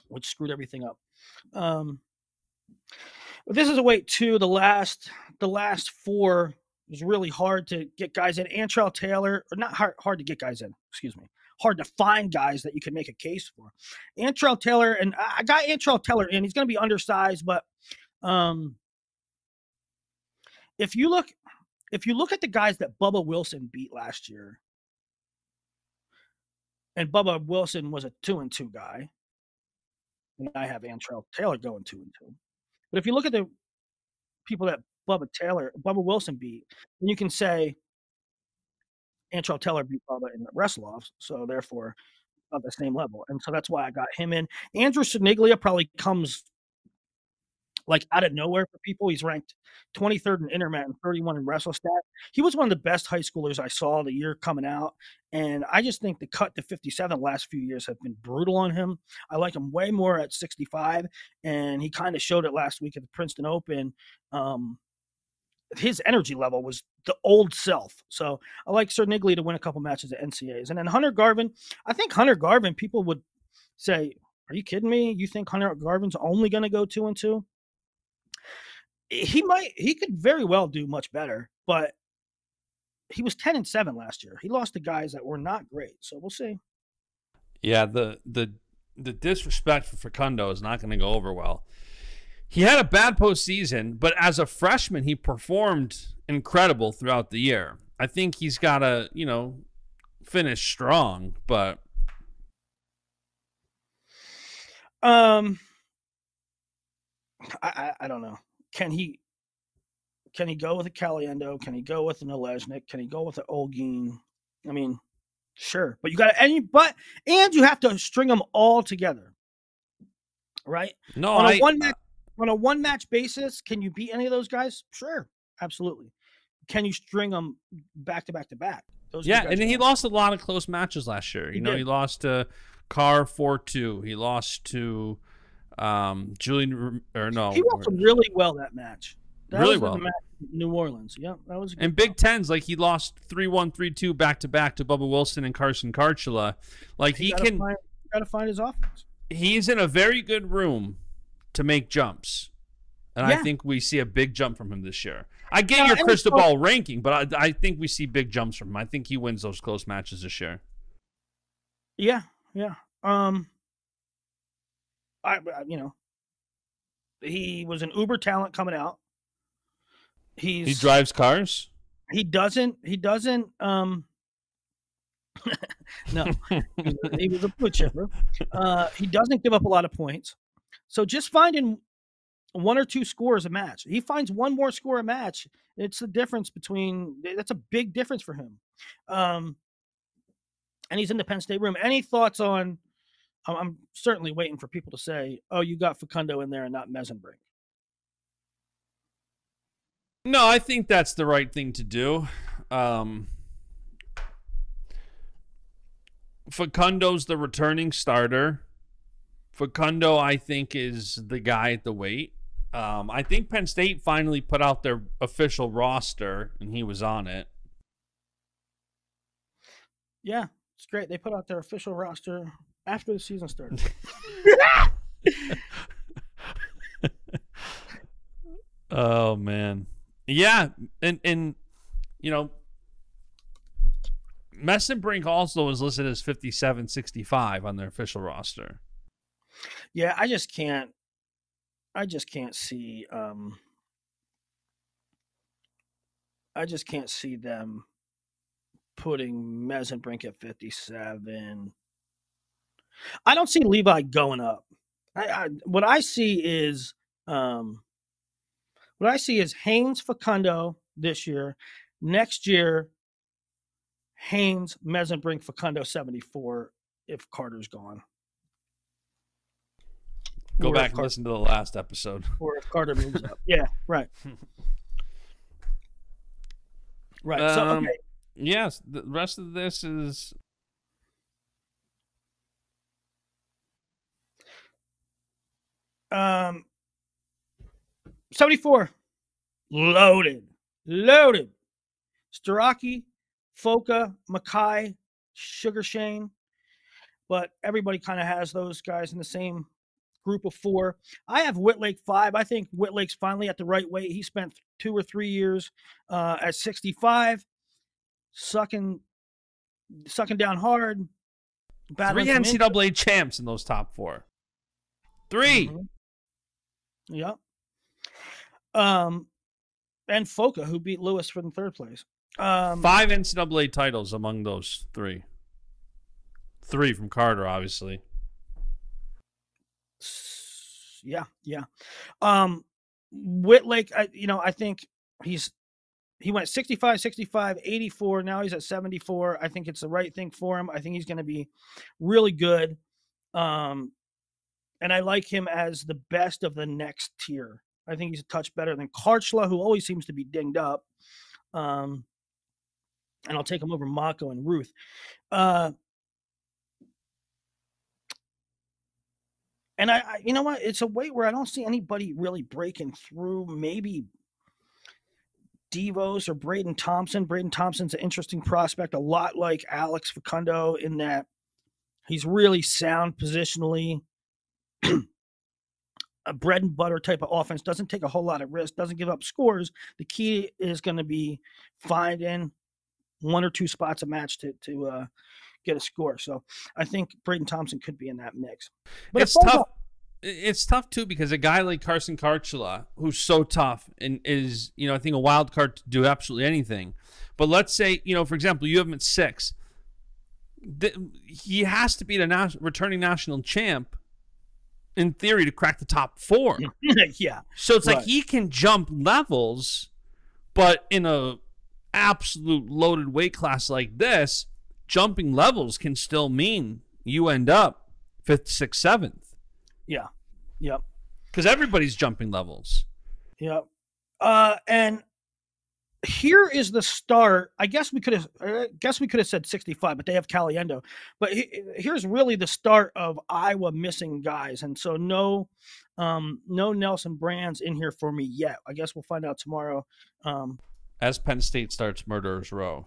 Speaker 2: which screwed everything up. But this is a weight too. The last 4 was really hard to get guys in. Antrell Taylor, or not hard to get guys in. Excuse me. Hard to find guys that you can make a case for. Antrell Taylor, and I got Antrell Taylor in. He's going to be undersized, but if you look at the guys that Bubba Wilson beat last year, and Bubba Wilson was a 2-2 guy, and I have Antrell Taylor going 2-2. But if you look at the people that Bubba Wilson beat, then you can say Antrell Taylor beat Bubba in the wrestle-offs, so therefore on the same level. And so that's why I got him in. Andrew Siniglia probably comes like out of nowhere for people. He's ranked 23rd in Intermat and 31 in WrestleStat. He was one of the best high schoolers I saw the year coming out, and I just think the cut to 57 the last few years have been brutal on him. I like him way more at 65, and he kind of showed it last week at the Princeton Open. His energy level was the old self. So I like Siniglia to win a couple matches at NCAAs. And then Hunter Garvin, I think Hunter Garvin, people would say, are you kidding me? You think Hunter Garvin's only going to go 2-2? He could very well do much better, but he was 10-7 last year. He lost to guys that were not great. So we'll see.
Speaker 1: Yeah, the the disrespect for Facundo is not going to go over well. He had a bad postseason, but as a freshman, he performed incredible throughout the year. I think he's got to, finish strong, but
Speaker 2: I don't know. Can he go with a Caliendo? Can he go with an Olesnik? Can he go with an Olguin? I mean, sure, but you got and you have to string them all together, right?
Speaker 1: No,
Speaker 2: on a one match basis, can you beat any of those guys? Sure, absolutely. Can you string them back to back to back?
Speaker 1: And he lost a lot of close matches last year. He lost to Carr 4-2. He lost to Julian, or no.
Speaker 2: He wrestled really well that match. That
Speaker 1: really
Speaker 2: was
Speaker 1: well.
Speaker 2: The match in New Orleans. Yeah, that was a good
Speaker 1: and Big Tens, like he lost 3-1, 3-2 back to back to Bubba Wilson and Carson Karchula. Like he got
Speaker 2: to find his offense.
Speaker 1: He's in a very good room to make jumps. And I think we see a big jump from him this year. I get your crystal ball ranking, but I think we see big jumps from him. I think he wins those close matches this year.
Speaker 2: Yeah. He was an uber talent coming out. He
Speaker 1: drives cars?
Speaker 2: He doesn't no. He was a wood chipper. He doesn't give up a lot of points. So just finding one or two scores a match. He finds one more score a match. It's the difference that's a big difference for him. And he's in the Penn State room. Any thoughts on, I'm certainly waiting for people to say, oh, you got Facundo in there and not Mesenbrink.
Speaker 1: No, I think that's the right thing to do. Facundo's the returning starter. Facundo, I think, is the guy at the weight. I think Penn State finally put out their official roster, and he was on it.
Speaker 2: Yeah, it's great. They put out their official roster after the season started.
Speaker 1: Oh, man. Yeah, and Mesenbrink also was listed as 57-65 on their official roster.
Speaker 2: Yeah, I just can't see them putting Mesenbrink at 57. I don't see Levi going up. What I see is Haynes Facundo this year. Next year, Haynes, Mesenbrink, Facundo 74 if Carter's gone.
Speaker 1: Go back and listen to the last episode.
Speaker 2: Or if Carter moves up. Yeah, right. Right. So, okay.
Speaker 1: Yes, the rest of this is...
Speaker 2: Um, 74. Loaded. Starocki, Foka, Mackay, Sugar Shane. But everybody kind of has those guys in the same group of four. I have Whitlake 5. I think Whitlake's finally at the right weight. He spent 2 or 3 years at 65, sucking down hard.
Speaker 1: 3 NCAA champs in those top 4. 3.
Speaker 2: Mm-hmm. Yeah. And Foka, who beat Lewis for the 3rd place.
Speaker 1: 5 NCAA titles among those 3. 3 from Carter, obviously.
Speaker 2: Yeah. Whitlake, I think he went 65, 65, 84. Now he's at 74. I think it's the right thing for him. I think he's going to be really good. And I like him as the best of the next tier. I think he's a touch better than Karchla, who always seems to be dinged up. And I'll take him over Mako and Ruth. And I you know what? It's a weight where I don't see anybody really breaking through. Maybe Devos or Braden Thompson. Braden Thompson's an interesting prospect, a lot like Alex Facundo in that he's really sound positionally. A bread and butter type of offense, doesn't take a whole lot of risk, doesn't give up scores. The key is going to be finding 1 or 2 spots a match to get a score. So I think Braden Thompson could be in that mix. But
Speaker 1: it's tough. It's tough too because a guy like Carson Karchula, who's so tough and is, I think a wild card to do absolutely anything. But let's say, for example, you have him at 6. He has to be the returning national champ in theory to crack the top 4.
Speaker 2: Yeah.
Speaker 1: So it's like he can jump levels, but in a absolute loaded weight class like this, jumping levels can still mean you end up 5th, 6th, 7th.
Speaker 2: Yeah. Yep.
Speaker 1: Because everybody's jumping levels.
Speaker 2: Yep. And here is the start. I guess we could have said 65, but they have Caliendo. But here's really the start of Iowa missing guys, and so no Nelson Brands in here for me yet. I guess we'll find out tomorrow.
Speaker 1: As Penn State starts Murderers Row.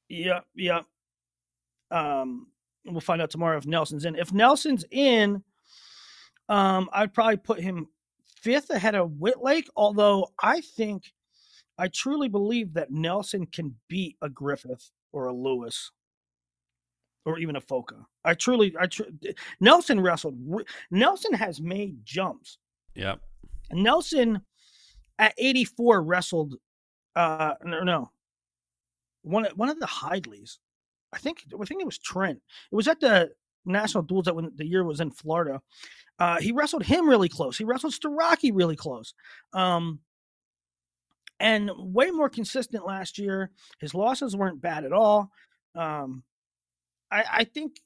Speaker 2: Yeah. We'll find out tomorrow if Nelson's in. If Nelson's in, I'd probably put him 5th ahead of Whitlake, although I truly believe that Nelson can beat a Griffith or a Lewis or even a Foca. Nelson wrestled. Nelson has made jumps.
Speaker 1: Yep.
Speaker 2: Nelson at 84 wrestled. No. One of the Hidleys. I think it was Trent. It was at the national duels that when the year was in Florida. He wrestled him really close. He wrestled Starocki really close. And way more consistent last year. His losses weren't bad at all. I think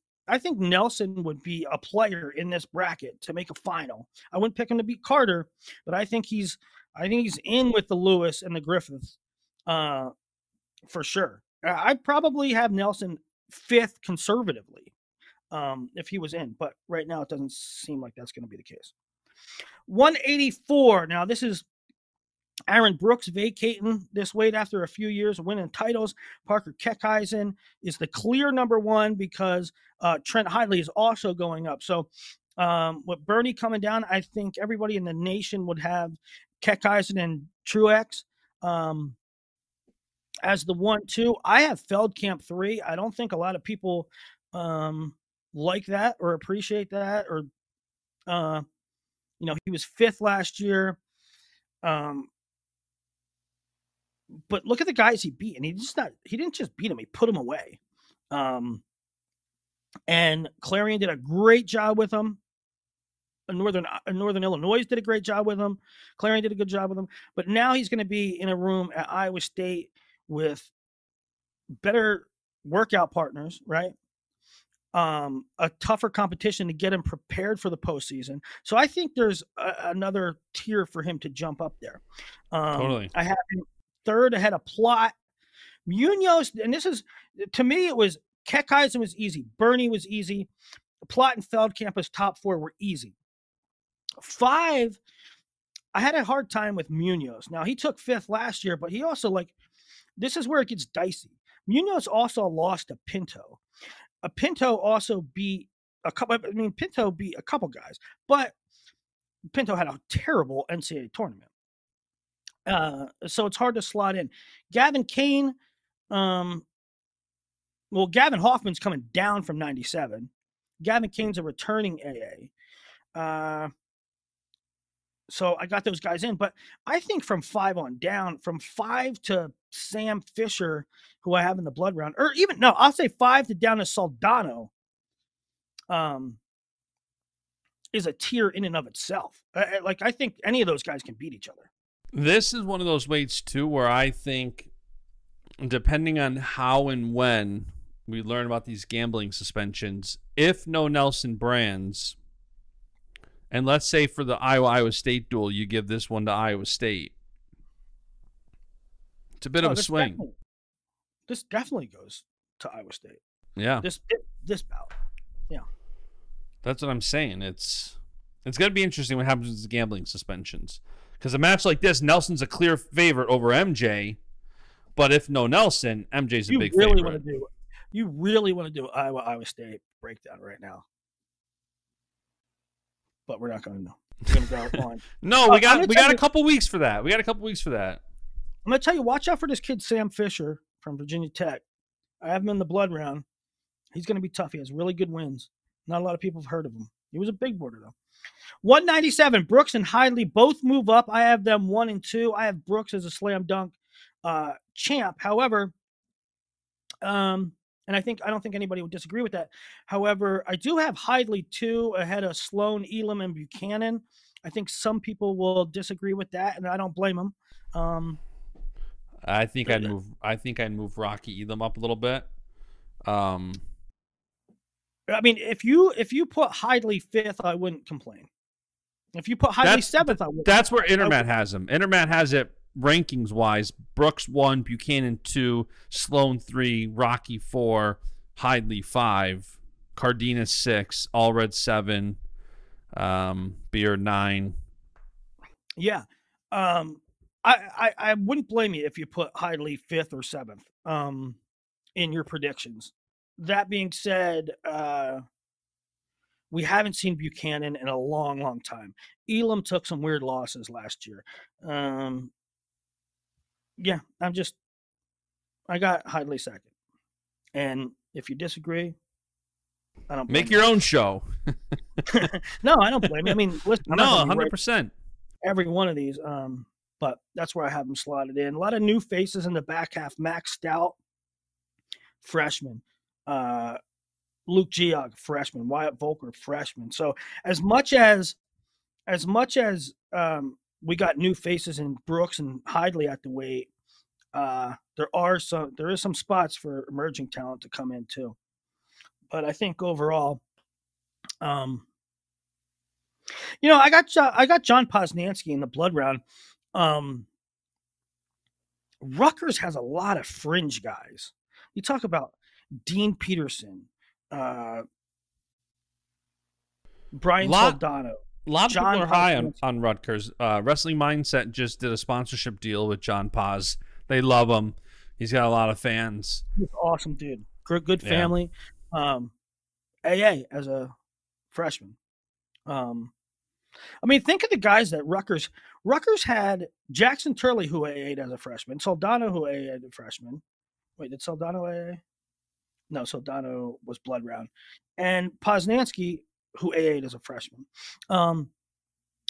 Speaker 2: Nelson would be a player in this bracket to make a final. I wouldn't pick him to beat Carter, but I think he's in with the Lewis and the Griffiths for sure. I'd probably have Nelson 5th conservatively if he was in, but right now it doesn't seem like that's going to be the case. 184. Now this is Aaron Brooks vacating this weight after a few years of winning titles. Parker Keckheisen is the clear number 1 because Trent Hidley is also going up. So with Bernie coming down, I think everybody in the nation would have Keckheisen and Truex as the 1-2. I have Feldkamp 3. I don't think a lot of people like that or appreciate that. Or he was 5th last year. But look at the guys he beat, and he didn't just beat him; he put him away. And Clarion did a great job with him. Northern Illinois did a great job with him. Clarion did a good job with him. But now he's going to be in a room at Iowa State with better workout partners, right? A tougher competition to get him prepared for the postseason. So I think there's another tier for him to jump up there.
Speaker 1: Totally.
Speaker 2: I have him 3rd ahead of Plot. Munoz, and this is, to me, it was Keckheisen was easy. Bernie was easy. Plot and Feldkamp as top 4 were easy. 5, I had a hard time with Munoz. Now, he took 5th last year, but he also, this is where it gets dicey. Munoz also lost to Pinto. Pinto also beat Pinto beat a couple guys, but Pinto had a terrible NCAA tournament. So it's hard to slot in. Gavin Kane, Gavin Hoffman's coming down from 97. Gavin Kane's a returning AA. So I got those guys in, but I think from 5 on down, from 5 to Sam Fisher, who I have in the blood round, or even, no, I'll say 5 to down to Soldano, is a tier in and of itself. I think any of those guys can beat each other.
Speaker 1: This is one of those weights, too, where I think, depending on how and when we learn about these gambling suspensions, if no Nelson Brands, and let's say for the Iowa State duel, you give this one to Iowa State, it's a bit of a swing.
Speaker 2: This definitely goes to Iowa State.
Speaker 1: Yeah.
Speaker 2: This bout. Yeah.
Speaker 1: That's what I'm saying. It's going to be interesting what happens with these gambling suspensions. Because a match like this, Nelson's a clear favorite over MJ. But if no Nelson, MJ's a big favorite.
Speaker 2: You really want to do Iowa State breakdown right now. But we're not going to know. We're going to go on.
Speaker 1: No, we got a couple weeks for that. I'm
Speaker 2: going to tell you, watch out for this kid, Sam Fisher from Virginia Tech. I have him in the blood round. He's going to be tough. He has really good wins. Not a lot of people have heard of him. He was a big boarder, though. 197, Brooks and Hidley both move up. I have them 1 and 2. I have Brooks as a slam dunk champ. However, and I don't think anybody would disagree with that. However, I do have Hidley 2 ahead of Sloan, Elam, and Buchanan. I think some people will disagree with that, and I don't blame them.
Speaker 1: I think I'd move Rocky Elam up a little bit.
Speaker 2: I mean, if you put Hidley 5th, I wouldn't complain. If you put Hidley 7th, I would.
Speaker 1: That's where Intermat has him. Intermat has it rankings wise: Brooks 1, Buchanan 2, Sloan 3, Rocky 4, Hidley 5, Cardenas 6, Allred 7, Beard 9.
Speaker 2: Yeah. I wouldn't blame you if you put Hidley 5th or 7th in your predictions. That being said, we haven't seen Buchanan in a long, long time. Elam took some weird losses last year. Yeah, I got Hidley 2nd. And if you disagree, I don't blame
Speaker 1: Make your own show.
Speaker 2: No, I don't blame you. I mean, listen,
Speaker 1: no, 100%.
Speaker 2: Every one of these, but that's where I have them slotted in. A lot of new faces in the back half. Max Stout, freshman. Luke Geog, freshman. Wyatt Volker, freshman. So as much as we got new faces in Brooks and Hidley at the weight, there is some spots for emerging talent to come in too. But I think overall, I got John Posnanski in the blood round. Rutgers has a lot of fringe guys. You talk about Dean Peterson, Brian Soldano.
Speaker 1: A lot of people are high on Rutgers. Wrestling Mindset just did a sponsorship deal with John Paz. They love him. He's got a lot of fans.
Speaker 2: He's awesome, dude. Good family. AA as a freshman. I mean, think of the guys that Rutgers had. Jackson Turley, who AA'd as a freshman. Soldano, who AA'd as a freshman. Wait, did Soldano AA? No, Soldano was blood round. And Posnanski, who AA'd as a freshman. And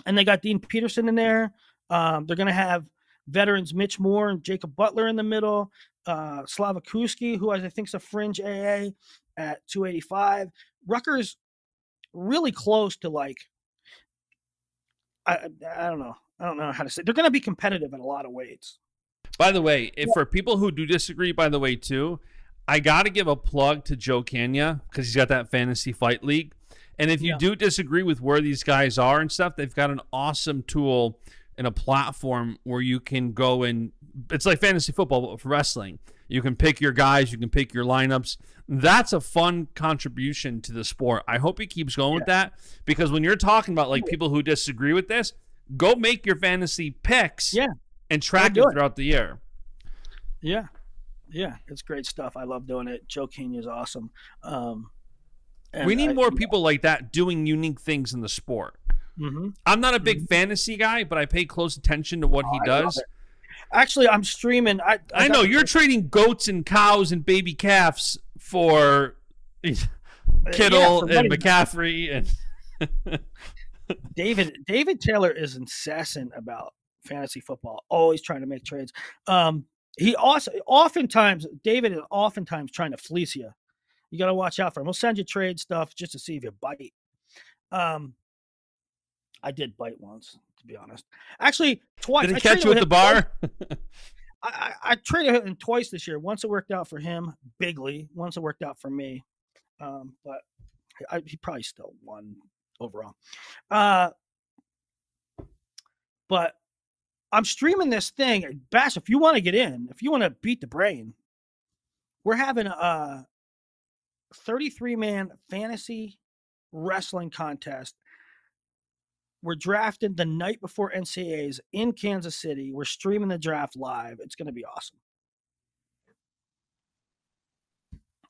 Speaker 2: they got Dean Peterson in there. They're going to have veterans Mitch Moore and Jacob Butler in the middle. Slava Kuski, who I think is a fringe AA at 285. Rutgers really close to I don't know. I don't know how to say. They're going to be competitive at a lot of weights.
Speaker 1: By the way, for people who do disagree, by the way, too, I got to give a plug to Joe Kanya because he's got that Fantasy Fight League. And if you do disagree with where these guys are and stuff, they've got an awesome tool and a platform where you can go and it's like fantasy football for wrestling. You can pick your guys, you can pick your lineups. That's a fun contribution to the sport. I hope he keeps going with that because when you're talking about people who disagree with this, go make your fantasy picks and track it throughout the year.
Speaker 2: Yeah. Yeah, it's great stuff. I love doing it. Joe Kenya is awesome.
Speaker 1: We need more people like that doing unique things in the sport.
Speaker 2: Mm-hmm.
Speaker 1: I'm not a big fantasy guy, but I pay close attention to what he does.
Speaker 2: Actually, I'm streaming.
Speaker 1: I know you're trading goats and cows and baby calves for Kittle and McCaffrey and
Speaker 2: David Taylor is incessant about fantasy football. Always trying to make trades. David is oftentimes trying to fleece you. You got to watch out for him. He'll send you trade stuff just to see if you bite. I did bite once, to be honest. Actually, twice.
Speaker 1: Did he catch you at the bar?
Speaker 2: I traded him twice this year. Once it worked out for him, bigly. Once it worked out for me. But he probably still won overall. But I'm streaming this thing. Bash, if you want to get in, if you want to beat the brain, we're having a 33-man fantasy wrestling contest. We're drafted the night before NCAAs in Kansas City. We're streaming the draft live. It's going to be awesome.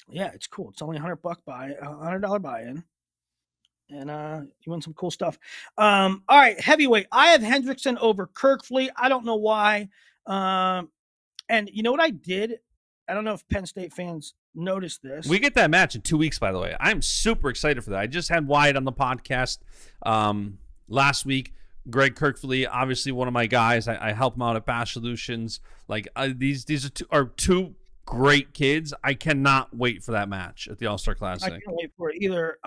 Speaker 2: Yeah, it's cool. It's only $100 $100 buy-in. And you win some cool stuff. All right, heavyweight. I have Hendrickson over Kirkfleet. I don't know why. And you know what I did I don't know if Penn State fans noticed this.
Speaker 1: We get that match in 2 weeks, by the way. I'm super excited for that. I just had Wyatt on the podcast last week. Greg Kirkfleet, obviously one of my guys. I help him out at Basch Solutions. Like these are two great kids. I cannot wait for that match at the All-Star Classic.
Speaker 2: I can't wait for it either.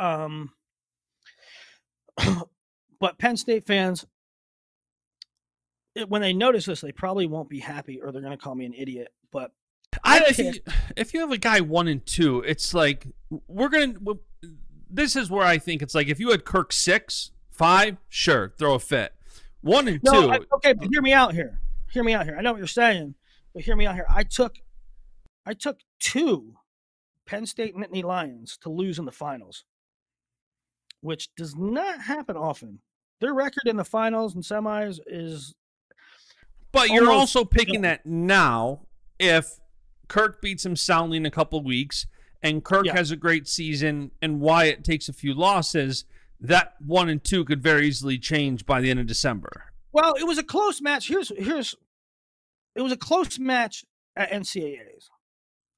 Speaker 2: But Penn State fans, when they notice this, they probably won't be happy, or they're going to call me an idiot. But
Speaker 1: if you have a guy 1 and 2, it's like this is where I think it's like if you had Kirk 6, 5, sure, throw a fit. 1 and 2.
Speaker 2: Okay, but hear me out here. Hear me out here. I know what you're saying, but hear me out here. I took 2 Penn State Nittany Lions to lose in the finals, which does not happen often. Their record in the finals and semis is.
Speaker 1: But you're also picking that now if Kirk beats him soundly in a couple of weeks and Kirk has a great season and Wyatt takes a few losses, that 1 and 2 could very easily change by the end of December.
Speaker 2: Well, it was a close match. It was a close match at NCAAs.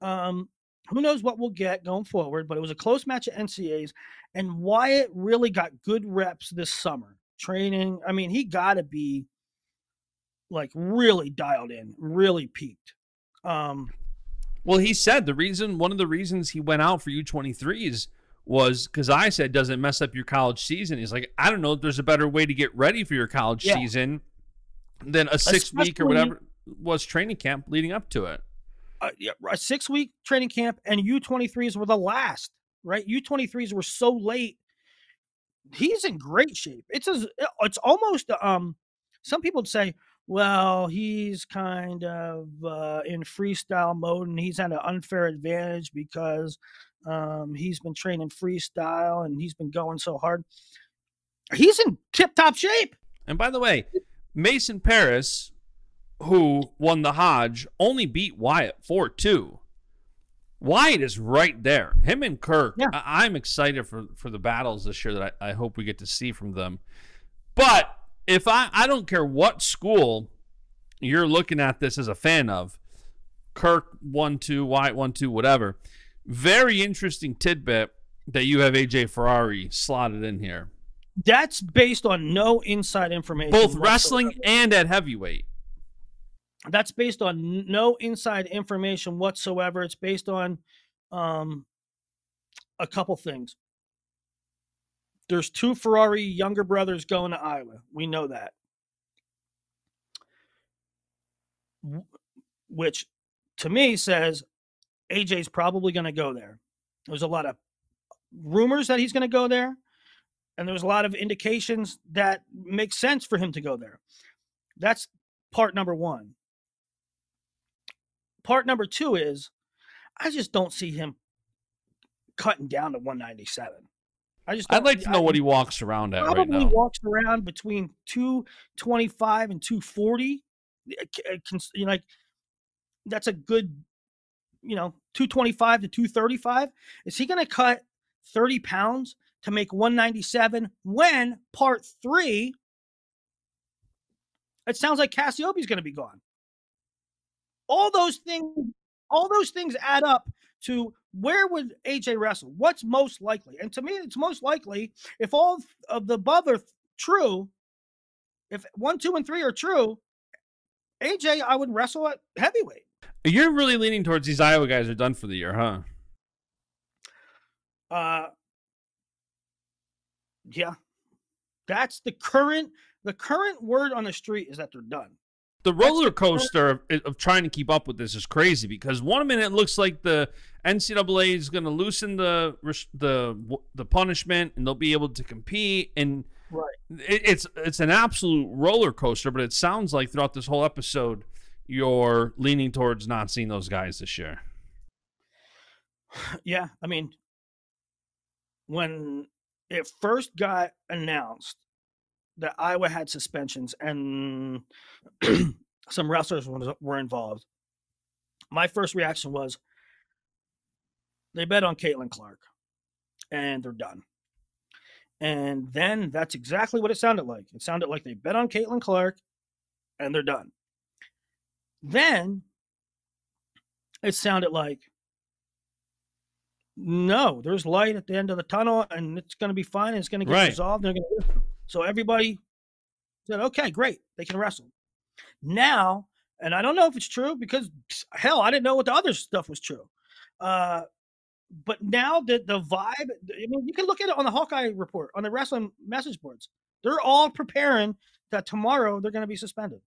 Speaker 2: Who knows what we'll get going forward, but it was a close match at NCAAs, and Wyatt really got good reps this summer. Training, I mean, he got to be like really dialed in, really peaked.
Speaker 1: Well, he said one of the reasons he went out for U23s was because I said, does it mess up your college season? He's like, I don't know if there's a better way to get ready for your college season than a 6-week or whatever was training camp leading up to it.
Speaker 2: A 6-week training camp, and U23s were the last, right? U23s were so late. He's in great shape. It's almost some people would say, well, he's kind of in freestyle mode and he's at an unfair advantage because he's been training freestyle and he's been going so hard. He's in tip-top shape.
Speaker 1: And by the way, Mason Paris, who won the Hodge, only beat Wyatt 4-2. Wyatt is right there. Him and Kirk. Yeah. I'm excited for the battles this year that I hope we get to see from them. But if I don't care what school you're looking at this as a fan of, Kirk 1-2, Wyatt 1-2, whatever. Very interesting tidbit that you have AJ Ferrari slotted in here.
Speaker 2: That's based on no inside information.
Speaker 1: Both wrestling and at heavyweight.
Speaker 2: That's based on no inside information whatsoever. It's based on a couple things. There's 2 Ferrari younger brothers going to Iowa. We know that. Which, to me, says AJ's probably going to go there. There's a lot of rumors that he's going to go there, and there's a lot of indications that make sense for him to go there. That's part number 1. Part number 2 is I just don't see him cutting down to 197. I'd
Speaker 1: like to know what he walks around at right now.
Speaker 2: Probably walks around between 225 and 240. Like that's a good, 225 to 235. Is he going to cut 30 pounds to make 197 when part 3? It sounds like Cassiope's going to be gone. All those things add up to where would AJ wrestle? What's most likely? And to me, it's most likely if all of the above are true, if 1, 2, and 3 are true, AJ, I would wrestle at heavyweight.
Speaker 1: You're really leaning towards these Iowa guys are done for the year, huh?
Speaker 2: Yeah. That's the current word on the street is that they're done.
Speaker 1: The roller coaster of trying to keep up with this is crazy because 1 minute it looks like the NCAA is going to loosen the punishment and they'll be able to compete, and it's an absolute roller coaster. But it sounds like throughout this whole episode you're leaning towards not seeing those guys this year.
Speaker 2: Yeah, I mean, when it first got announced that Iowa had suspensions and some wrestlers were involved, my first reaction was they bet on Caitlin Clark and they're done. And then that's exactly what it sounded like. It sounded like they bet on Caitlin Clark and they're done. Then it sounded like, no, there's light at the end of the tunnel, and it's going to be fine. And it's going to get resolved. They're going to so everybody said, okay, great, they can wrestle now. And I don't know if it's true because hell, I didn't know what the other stuff was true. But now the vibe, I mean, you can look at it on the Hawkeye report, on the wrestling message boards. They're all preparing that tomorrow they're going to be suspended.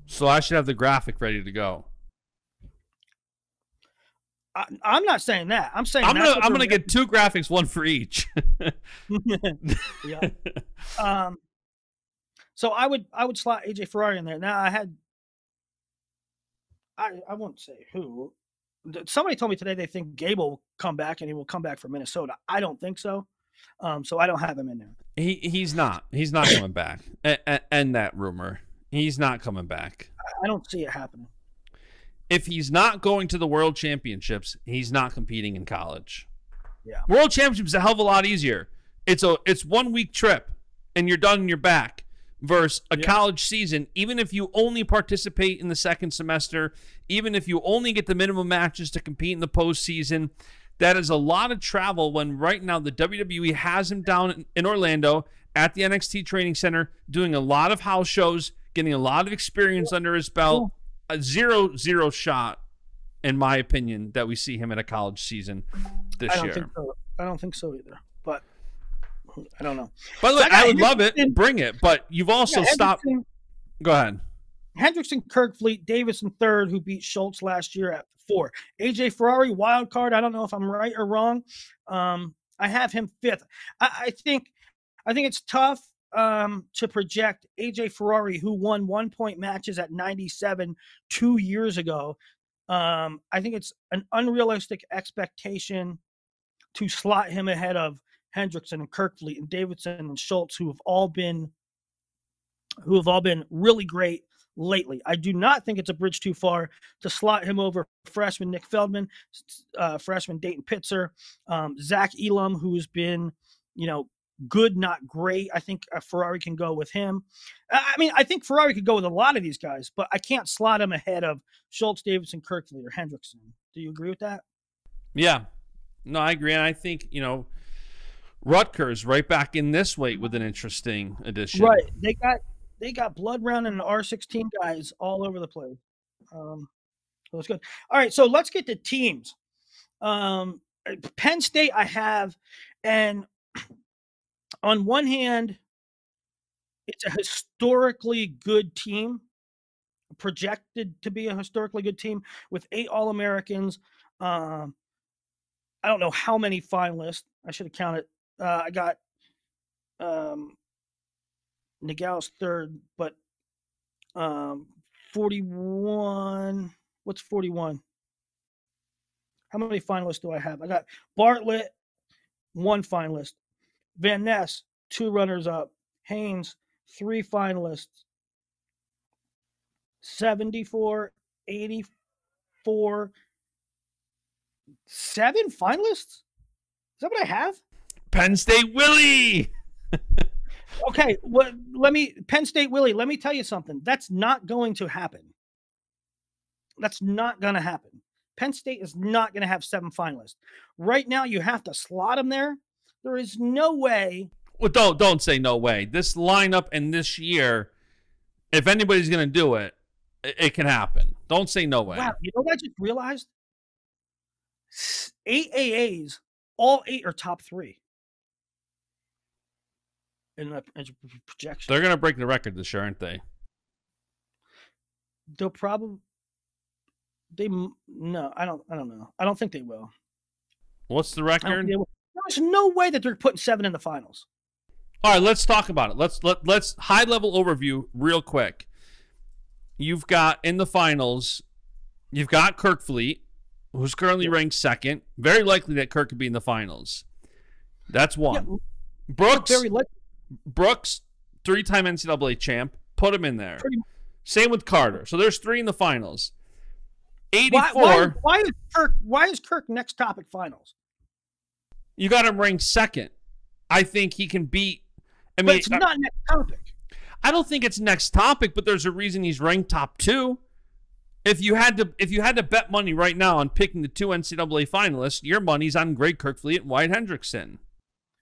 Speaker 1: So I should have the graphic ready to go.
Speaker 2: I'm not saying that. I'm saying
Speaker 1: I'm gonna get 2 graphics, 1 for each.
Speaker 2: Yeah. So I would slot AJ Ferrari in there. Now I won't say who. Somebody told me today they think Gable will come back and he will come back for Minnesota. I don't think so. So I don't have him in there.
Speaker 1: He's not coming back. And that rumor, he's not coming back.
Speaker 2: I don't see it happening.
Speaker 1: If he's not going to the World Championships, he's not competing in college.
Speaker 2: Yeah.
Speaker 1: World Championships is a hell of a lot easier. It's 1 week trip and you're done and you're back. Versus a college season, even if you only participate in the second semester, even if you only get the minimum matches to compete in the postseason, that is a lot of travel when right now the WWE has him down in Orlando at the NXT Training Center doing a lot of house shows, getting a lot of experience under his belt. A zero shot, in my opinion, that we see him in a college season this year.
Speaker 2: I don't think so either, but I don't know.
Speaker 1: By the way, I would love it. Bring it. But you've also stopped. Go ahead.
Speaker 2: Hendrickson, Kirkfleet, Davison third, who beat Schultz last year at 4. AJ Ferrari, wild card. I don't know if I'm right or wrong. I have him 5th. I think it's tough to project AJ Ferrari, who won 1-point matches at 97 2 years ago. I think it's an unrealistic expectation to slot him ahead of Hendrickson and Kirkfleet and Davidson and Schultz, who have all been really great lately. I do not think it's a bridge too far to slot him over freshman Nick Feldman, freshman Dayton Pitzer, Zach Elam, who's been, good, not great. I think Ferrari can go with him. I mean, I think Ferrari could go with a lot of these guys, but I can't slot him ahead of Schultz, Davidson, Kirkfleet, or Hendrickson. Do you agree with that?
Speaker 1: Yeah. No, I agree. And I think, Rutgers right back in this weight with an interesting addition.
Speaker 2: Right. They got Blood Round and R16 guys all over the place. So it's good. All right, so let's get to teams. Penn State I have, and on one hand, it's a historically good team, projected to be a historically good team with 8 All-Americans. I don't know how many finalists. I should have counted. I got Nagau's third, but 41. What's 41? How many finalists do I have? I got Bartlett, 1 finalist. Van Ness, 2 runners-up. Haynes, 3 finalists. 74, 84, 7 finalists? Is that what I have?
Speaker 1: Penn State Willie.
Speaker 2: Okay, Penn State Willie, let me tell you something. That's not going to happen. That's not going to happen. Penn State is not going to have 7 finalists. Right now, you have to slot them there. There is no way.
Speaker 1: Well, don't say no way. This lineup and this year, if anybody's going to do it, it can happen. Don't say no way.
Speaker 2: Wow, you know what I just realized? 8 AAs, all 8 are top 3. In the projection.
Speaker 1: They're going to break the record this year, aren't they?
Speaker 2: They'll probably. No, I don't know. I don't think they will.
Speaker 1: What's the record?
Speaker 2: There's no way that they're putting 7 in the finals.
Speaker 1: All right, let's talk about it. Let's high level overview real quick. You've got in the finals, you've got Kirkfleet, who's currently ranked 2nd. Very likely that Kirk could be in the finals. That's 1. Yeah, Brooks, 3-time NCAA champ. Put him in there. Same with Carter. So there's 3 in the finals. 84.
Speaker 2: Why is Kirk next topic finals?
Speaker 1: You got him ranked 2nd. I think he can beat.
Speaker 2: But it's not next topic.
Speaker 1: I don't think it's next topic, but there's a reason he's ranked top 2. If you had to bet money right now on picking the 2 NCAA finalists, your money's on Greg Kirkfleet and Wyatt Hendrickson.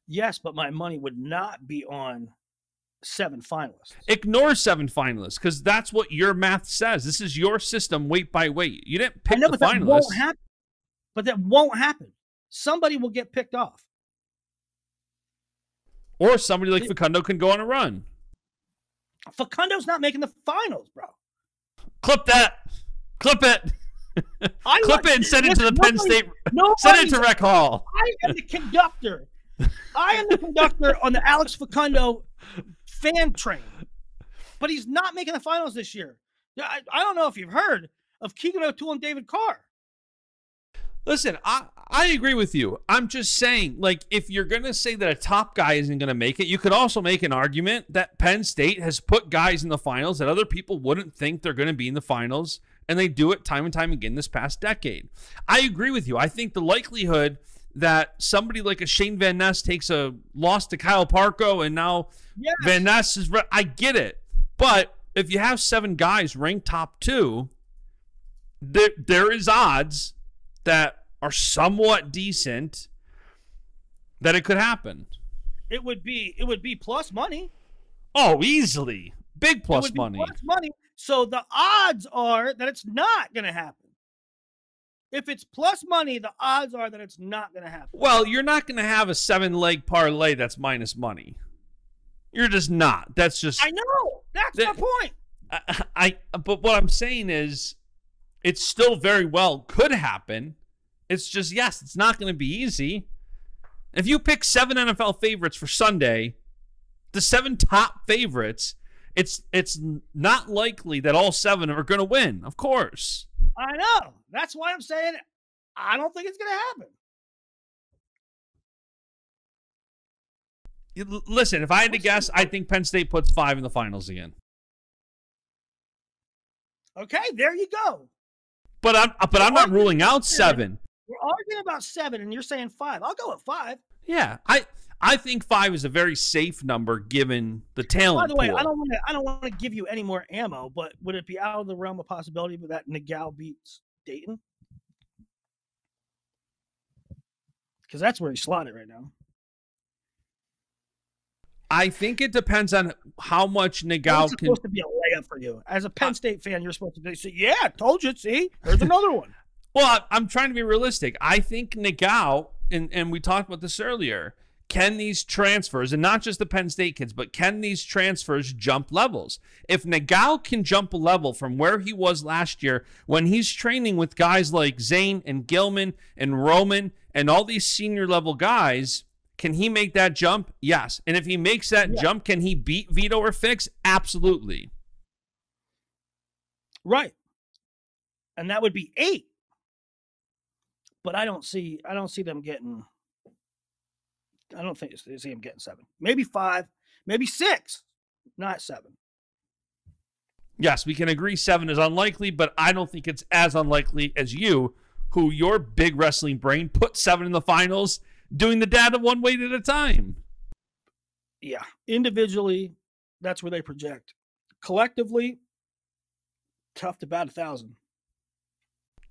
Speaker 2: Yes, but my money would not be on 7 finalists.
Speaker 1: Ignore 7 finalists because that's what your math says. This is your system, weight by weight. You didn't pick the finalists.
Speaker 2: That won't happen. But that won't happen. Somebody will get picked off.
Speaker 1: Or somebody like Facundo can go on a run.
Speaker 2: Facundo's not making the finals, bro.
Speaker 1: Clip that. Clip it. Clip it and send it to the Penn State. Send it to Rec Hall.
Speaker 2: I am the conductor. I am the conductor on the Alex Facundo fan train. But he's not making the finals this year. I don't know if you've heard of Keegan O'Toole and David Carr.
Speaker 1: Listen, I agree with you. I'm just saying, like, if you're going to say that a top guy isn't going to make it, you could also make an argument that Penn State has put guys in the finals that other people wouldn't think they're going to be in the finals, and they do it time and time again this past decade. I agree with you. I think the likelihood that somebody like a Shane Van Ness takes a loss to Kyle Parko, and now Van Ness is... I get it. But if you have 7 guys ranked top 2, there is odds that are somewhat decent that it could happen.
Speaker 2: It would be plus money.
Speaker 1: Oh, easily. Big plus money.
Speaker 2: Plus money. So the odds are that it's not going to happen. If it's plus money, the odds are that it's not going to happen.
Speaker 1: Well, you're not going to have a 7-leg parlay that's minus money. You're just not. That's just...
Speaker 2: I know. That's my point.
Speaker 1: But what I'm saying is it still very well could happen. It's just, yes, it's not going to be easy. If you pick 7 NFL favorites for Sunday, the 7 top favorites, it's not likely that all 7 are going to win, of course.
Speaker 2: I know. That's why I'm saying I don't think it's going to happen.
Speaker 1: Listen, if I had to guess, I think Penn State puts 5 in the finals again.
Speaker 2: Okay, there you go.
Speaker 1: But I'm not ruling out 7.
Speaker 2: We're arguing about 7, and you're saying 5. I'll go with 5.
Speaker 1: Yeah, I think 5 is a very safe number given the talent.
Speaker 2: By the way,
Speaker 1: pool.
Speaker 2: I don't want to give you any more ammo, but would it be out of the realm of possibility that Nagel beats Dayton? Because that's where he's slotted right now.
Speaker 1: I think it depends on how much Nagel can.
Speaker 2: It's supposed to be a layup for you. As a Penn State fan, you're supposed to say, "Yeah, I told you. See, there's another one."
Speaker 1: Well, I'm trying to be realistic. I think Nagel, and we talked about this earlier, can these transfers, and not just the Penn State kids, but can these transfers jump levels? If Nagel can jump a level from where he was last year when he's training with guys like Zane and Gilman and Roman and all these senior level guys, can he make that jump? Yes. And if he makes that jump, can he beat Vito or Fix? Absolutely.
Speaker 2: Right. And that would be 8. But I don't see them getting. I don't think I see them getting 7. Maybe 5. Maybe 6. Not 7.
Speaker 1: Yes, we can agree 7 is unlikely, but I don't think it's as unlikely as you, who your big wrestling brain put 7 in the finals, doing the data one weight at a time.
Speaker 2: Yeah, individually, that's where they project. Collectively, tough to bat 1,000.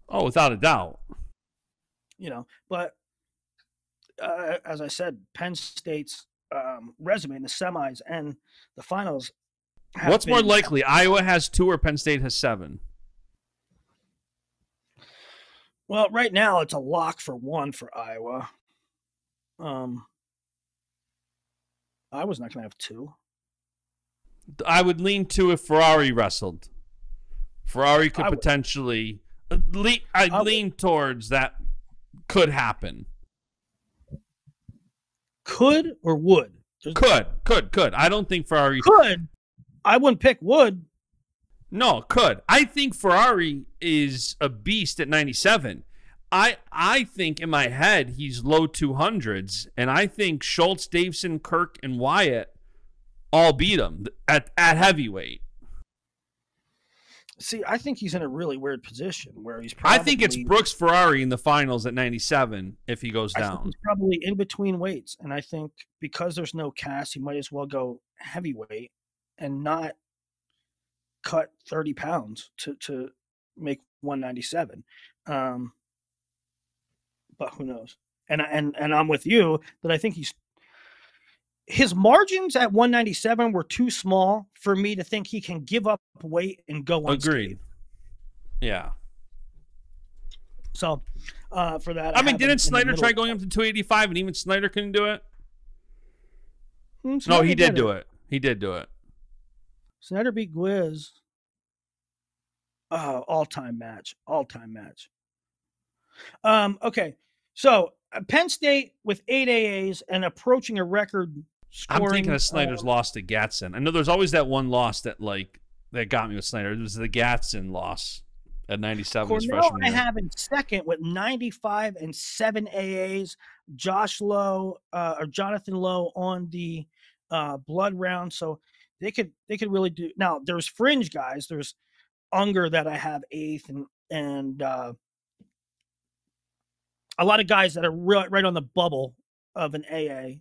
Speaker 1: Oh, without a doubt.
Speaker 2: But as I said, Penn State's resume in the semis and the finals.
Speaker 1: What's more likely, Iowa has 2 or Penn State has 7?
Speaker 2: Well, right now it's a lock for 1 for Iowa. Iowa's not going to have 2.
Speaker 1: I would lean 2 if Ferrari wrestled. Ferrari could potentially. I'd lean towards that. Could happen.
Speaker 2: Could or would?
Speaker 1: Could. I don't think Ferrari
Speaker 2: could. I wouldn't pick would.
Speaker 1: No, could. I think Ferrari is a beast at 97. I think in my head he's low 200s, and I think Schultz, Davison, Kirk, and Wyatt all beat him at heavyweight.
Speaker 2: See, I think he's in a really weird position where he's probably...
Speaker 1: I think it's Brooks Ferrari in the finals at 97 if he goes down.
Speaker 2: I think he's probably in between weights, and I think because there's no cast, he might as well go heavyweight and not cut 30 pounds to make 197. But who knows? And I'm with you that I think his margins at 197 were too small for me to think he can give up weight and go unscathed.
Speaker 1: Agreed. Yeah.
Speaker 2: So for that,
Speaker 1: I mean, didn't Snyder try going up to 285 and even Snyder couldn't do it?
Speaker 2: No,
Speaker 1: he did do it. He did do it.
Speaker 2: Snyder beat Gwiz. Oh, all-time match. Okay, so Penn State with 8 AAs and approaching a record scoring.
Speaker 1: I'm thinking of Snyder's loss to Gatson. I know there's always that one loss that got me with Snyder. It was the Gatson loss at 97 his freshman year.
Speaker 2: I have in second with 95 and 7 AAs. Jonathan Lowe on the blood round. So they could really do. Now there's fringe guys. There's Unger that I have 8th, and a lot of guys that are right on the bubble of an AA.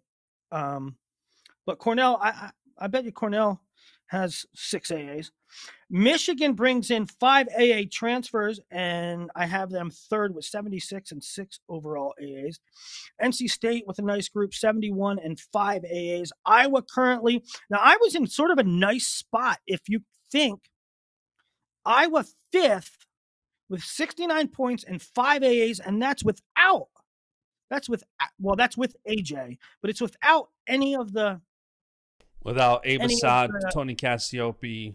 Speaker 2: But Cornell, I bet you Cornell has 6 AAs. Michigan brings in 5 AA transfers, and I have them 3rd with 76 and 6 overall AAs. NC State with a nice group, 71 and 5 AAs. Iowa currently, now I was in sort of a nice spot if you think. Iowa 5th with 69 points and 5 AAs, and that's with AJ, but it's without any of the.
Speaker 1: Without Abe Assad, Tony Cassiope.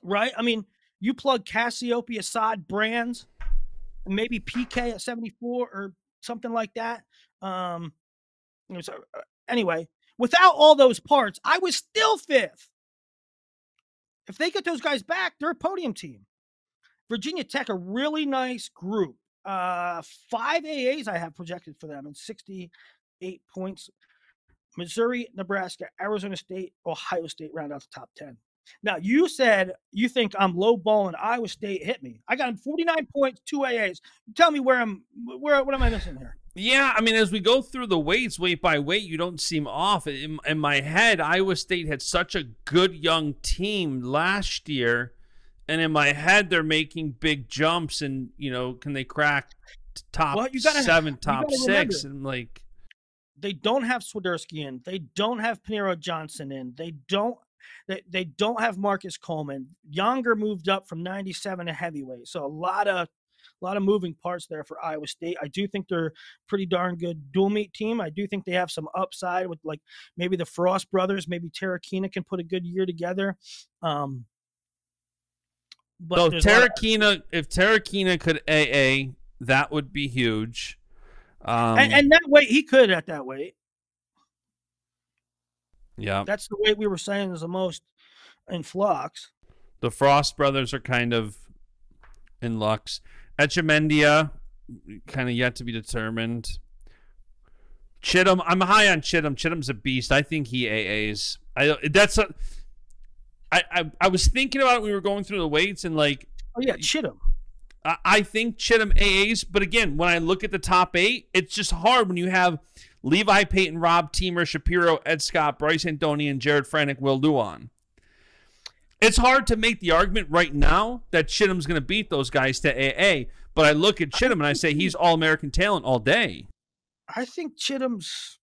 Speaker 2: Right? I mean, you plug Cassiope, Assad, Brands, and maybe PK at 74 or something like that. Anyway, without all those parts, I was still 5th. If they get those guys back, they're a podium team. Virginia Tech, a really nice group. 5 AAs I have projected for them and 68 points. Missouri, Nebraska, Arizona State, Ohio State round out the top 10. Now, you said you think I'm low balling. Iowa State hit me. I got 49 points, 2 AAs. Tell me what am I missing here?
Speaker 1: Yeah, I mean, as we go through the weights, weight by weight, you don't seem off. In my head, Iowa State had such a good young team last year, and in my head, they're making big jumps, and, can they crack top 7, top 6? And
Speaker 2: they don't have Swiderski in. They don't have Panero Johnson in. They don't have Marcus Coleman. Younger moved up from 97 to heavyweight. So a lot of moving parts there for Iowa State. I do think they're a pretty darn good dual meet team. I do think they have some upside with maybe the Frost brothers. Maybe Terrakina can put a good year together. But
Speaker 1: if Terrakina could AA, that would be huge.
Speaker 2: And that weight, he could at that weight.
Speaker 1: Yeah.
Speaker 2: That's the weight we were saying is the most in flux.
Speaker 1: The Frost brothers are kind of in lux. Echemendia, kind of yet to be determined. Chittum, I'm high on Chittum. Chittum's a beast. I think he AAs. I was thinking about it when we were going through the weights and
Speaker 2: Chittum.
Speaker 1: I think Chittum AAs, but again, when I look at the top 8, it's just hard when you have Levi Payton, Rob Teamer, Shapiro, Ed Scott, Bryce Antoni, and Jared Franick, Will Luan. It's hard to make the argument right now that Chittum's going to beat those guys to AA, but I look at Chittum and I say he's all-American talent all day.
Speaker 2: I think Chittum's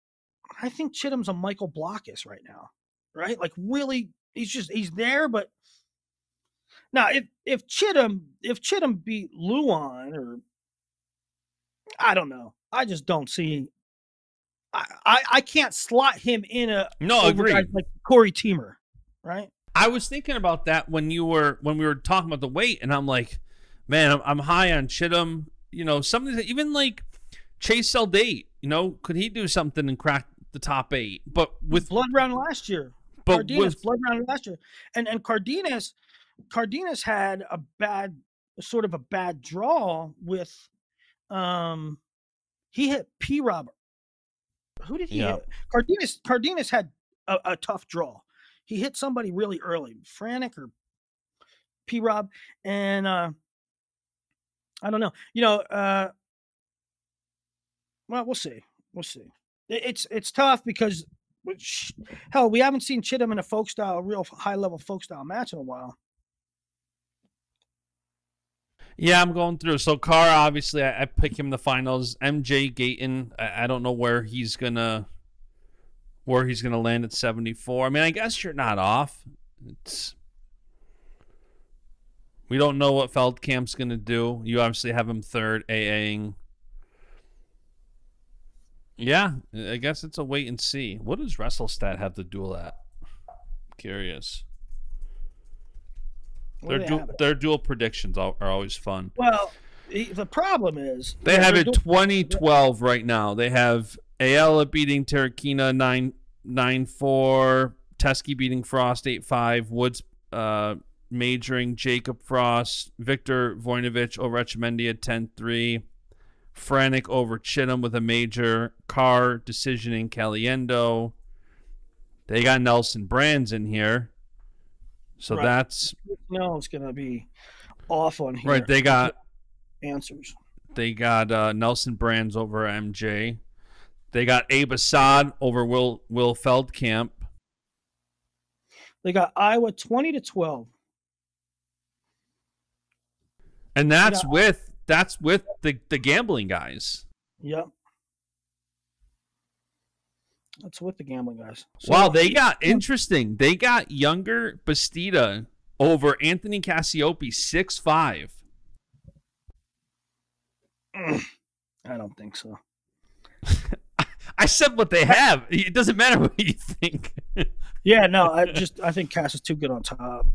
Speaker 2: a Michael Blockus right now, right? Really, he's there, but now if Chittum beat Luan, or I don't know, I just don't see. I can't slot him in
Speaker 1: agree.
Speaker 2: Guys like Corey Teamer, right?
Speaker 1: I was thinking about that when we were talking about the weight, and I'm like, man, I'm high on Chittum. Something that even Chase Seldate, could he do something and crack the top 8? But with
Speaker 2: blood round last year, Cardenas blood round last year, and Cardenas had a bad draw with, he hit P. Robert. Who did he hit? Cardenas had a tough draw. He hit somebody really early, Franick or P. Rob, and I don't know. Well, we'll see. It's tough because hell, we haven't seen Chittum in a real high level folk style match in a while.
Speaker 1: Yeah, I'm going through. So Carr, obviously, I pick him in the finals. MJ Gayton, I don't know where he's gonna land at 74. I mean, I guess you're not off. We don't know what Feldkamp's gonna do. You obviously have him third, AAing. Yeah, I guess it's a wait and see. What does WrestleStat have the duel at? I'm curious. Their dual predictions are always fun.
Speaker 2: Well, the problem is
Speaker 1: they have it 2012 right now. They have Ayala beating Terakina 9-4, Teskey beating Frost 8-5, Woods majoring Jacob Frost, Victor Voinovich over Echemendia 10-3, Franek over Chittum with a major, Carr decisioning Caliendo. They got Nelson Brands in here. So
Speaker 2: right.
Speaker 1: That's
Speaker 2: it's gonna be off on here.
Speaker 1: Right, they got
Speaker 2: answers.
Speaker 1: They got Nelson Brands over MJ. They got Abe Assad over Will Feldkamp.
Speaker 2: They got Iowa 20-12.
Speaker 1: And that's with the gambling guys.
Speaker 2: Yep. That's with the gambling guys.
Speaker 1: So, wow, they got interesting. They got younger Bastida over Anthony Cassiope 6-5.
Speaker 2: I don't think so.
Speaker 1: I said what they have. It doesn't matter what you think.
Speaker 2: Yeah, no, I think Cass is too good on top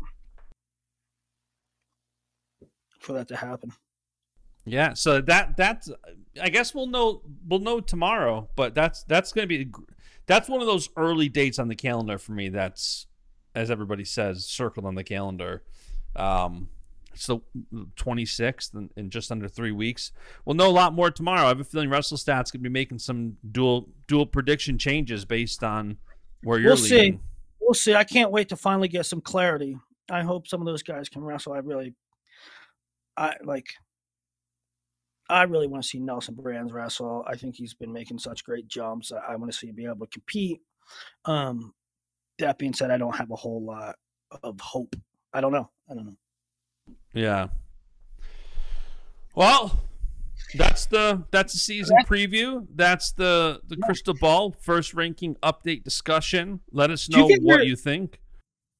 Speaker 2: for that to happen.
Speaker 1: Yeah, so that's I guess we'll know tomorrow, but that's going to be one of those early dates on the calendar for me. That's, as everybody says, circled on the calendar. So 26th in just under 3 weeks. We'll know a lot more tomorrow. I have a feeling WrestleStat's going to be making some dual prediction changes based on where you're leading.
Speaker 2: We'll see. I can't wait to finally get some clarity. I hope some of those guys can wrestle. I really want to see Nelson Brands wrestle. I think he's been making such great jumps. I want to see him be able to compete. That being said, I don't have a whole lot of hope. I don't know.
Speaker 1: Yeah. Well, that's the season preview. That's the Crystal Ball first ranking update discussion. Let us know what you think.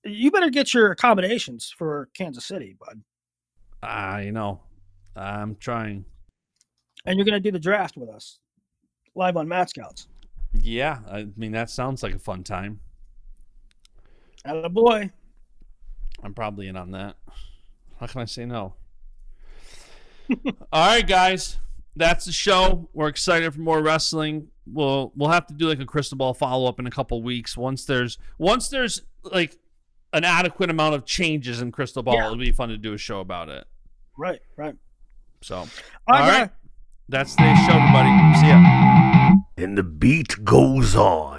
Speaker 2: You better get your accommodations for Kansas City, bud.
Speaker 1: I'm trying.
Speaker 2: And you're going to do the draft with us live on Mat Scouts.
Speaker 1: Yeah, I mean, that sounds like a fun time.
Speaker 2: Attaboy.
Speaker 1: I'm probably in on that. How can I say no? All right, guys. That's the show. We're excited for more wrestling. We'll have to do like a Crystal Ball follow-up in a couple weeks. Once there's like an adequate amount of changes in Crystal Ball, it'll be fun to do a show about it.
Speaker 2: Right.
Speaker 1: So, all right. That's today's show, everybody. See ya.
Speaker 3: And the beat goes on.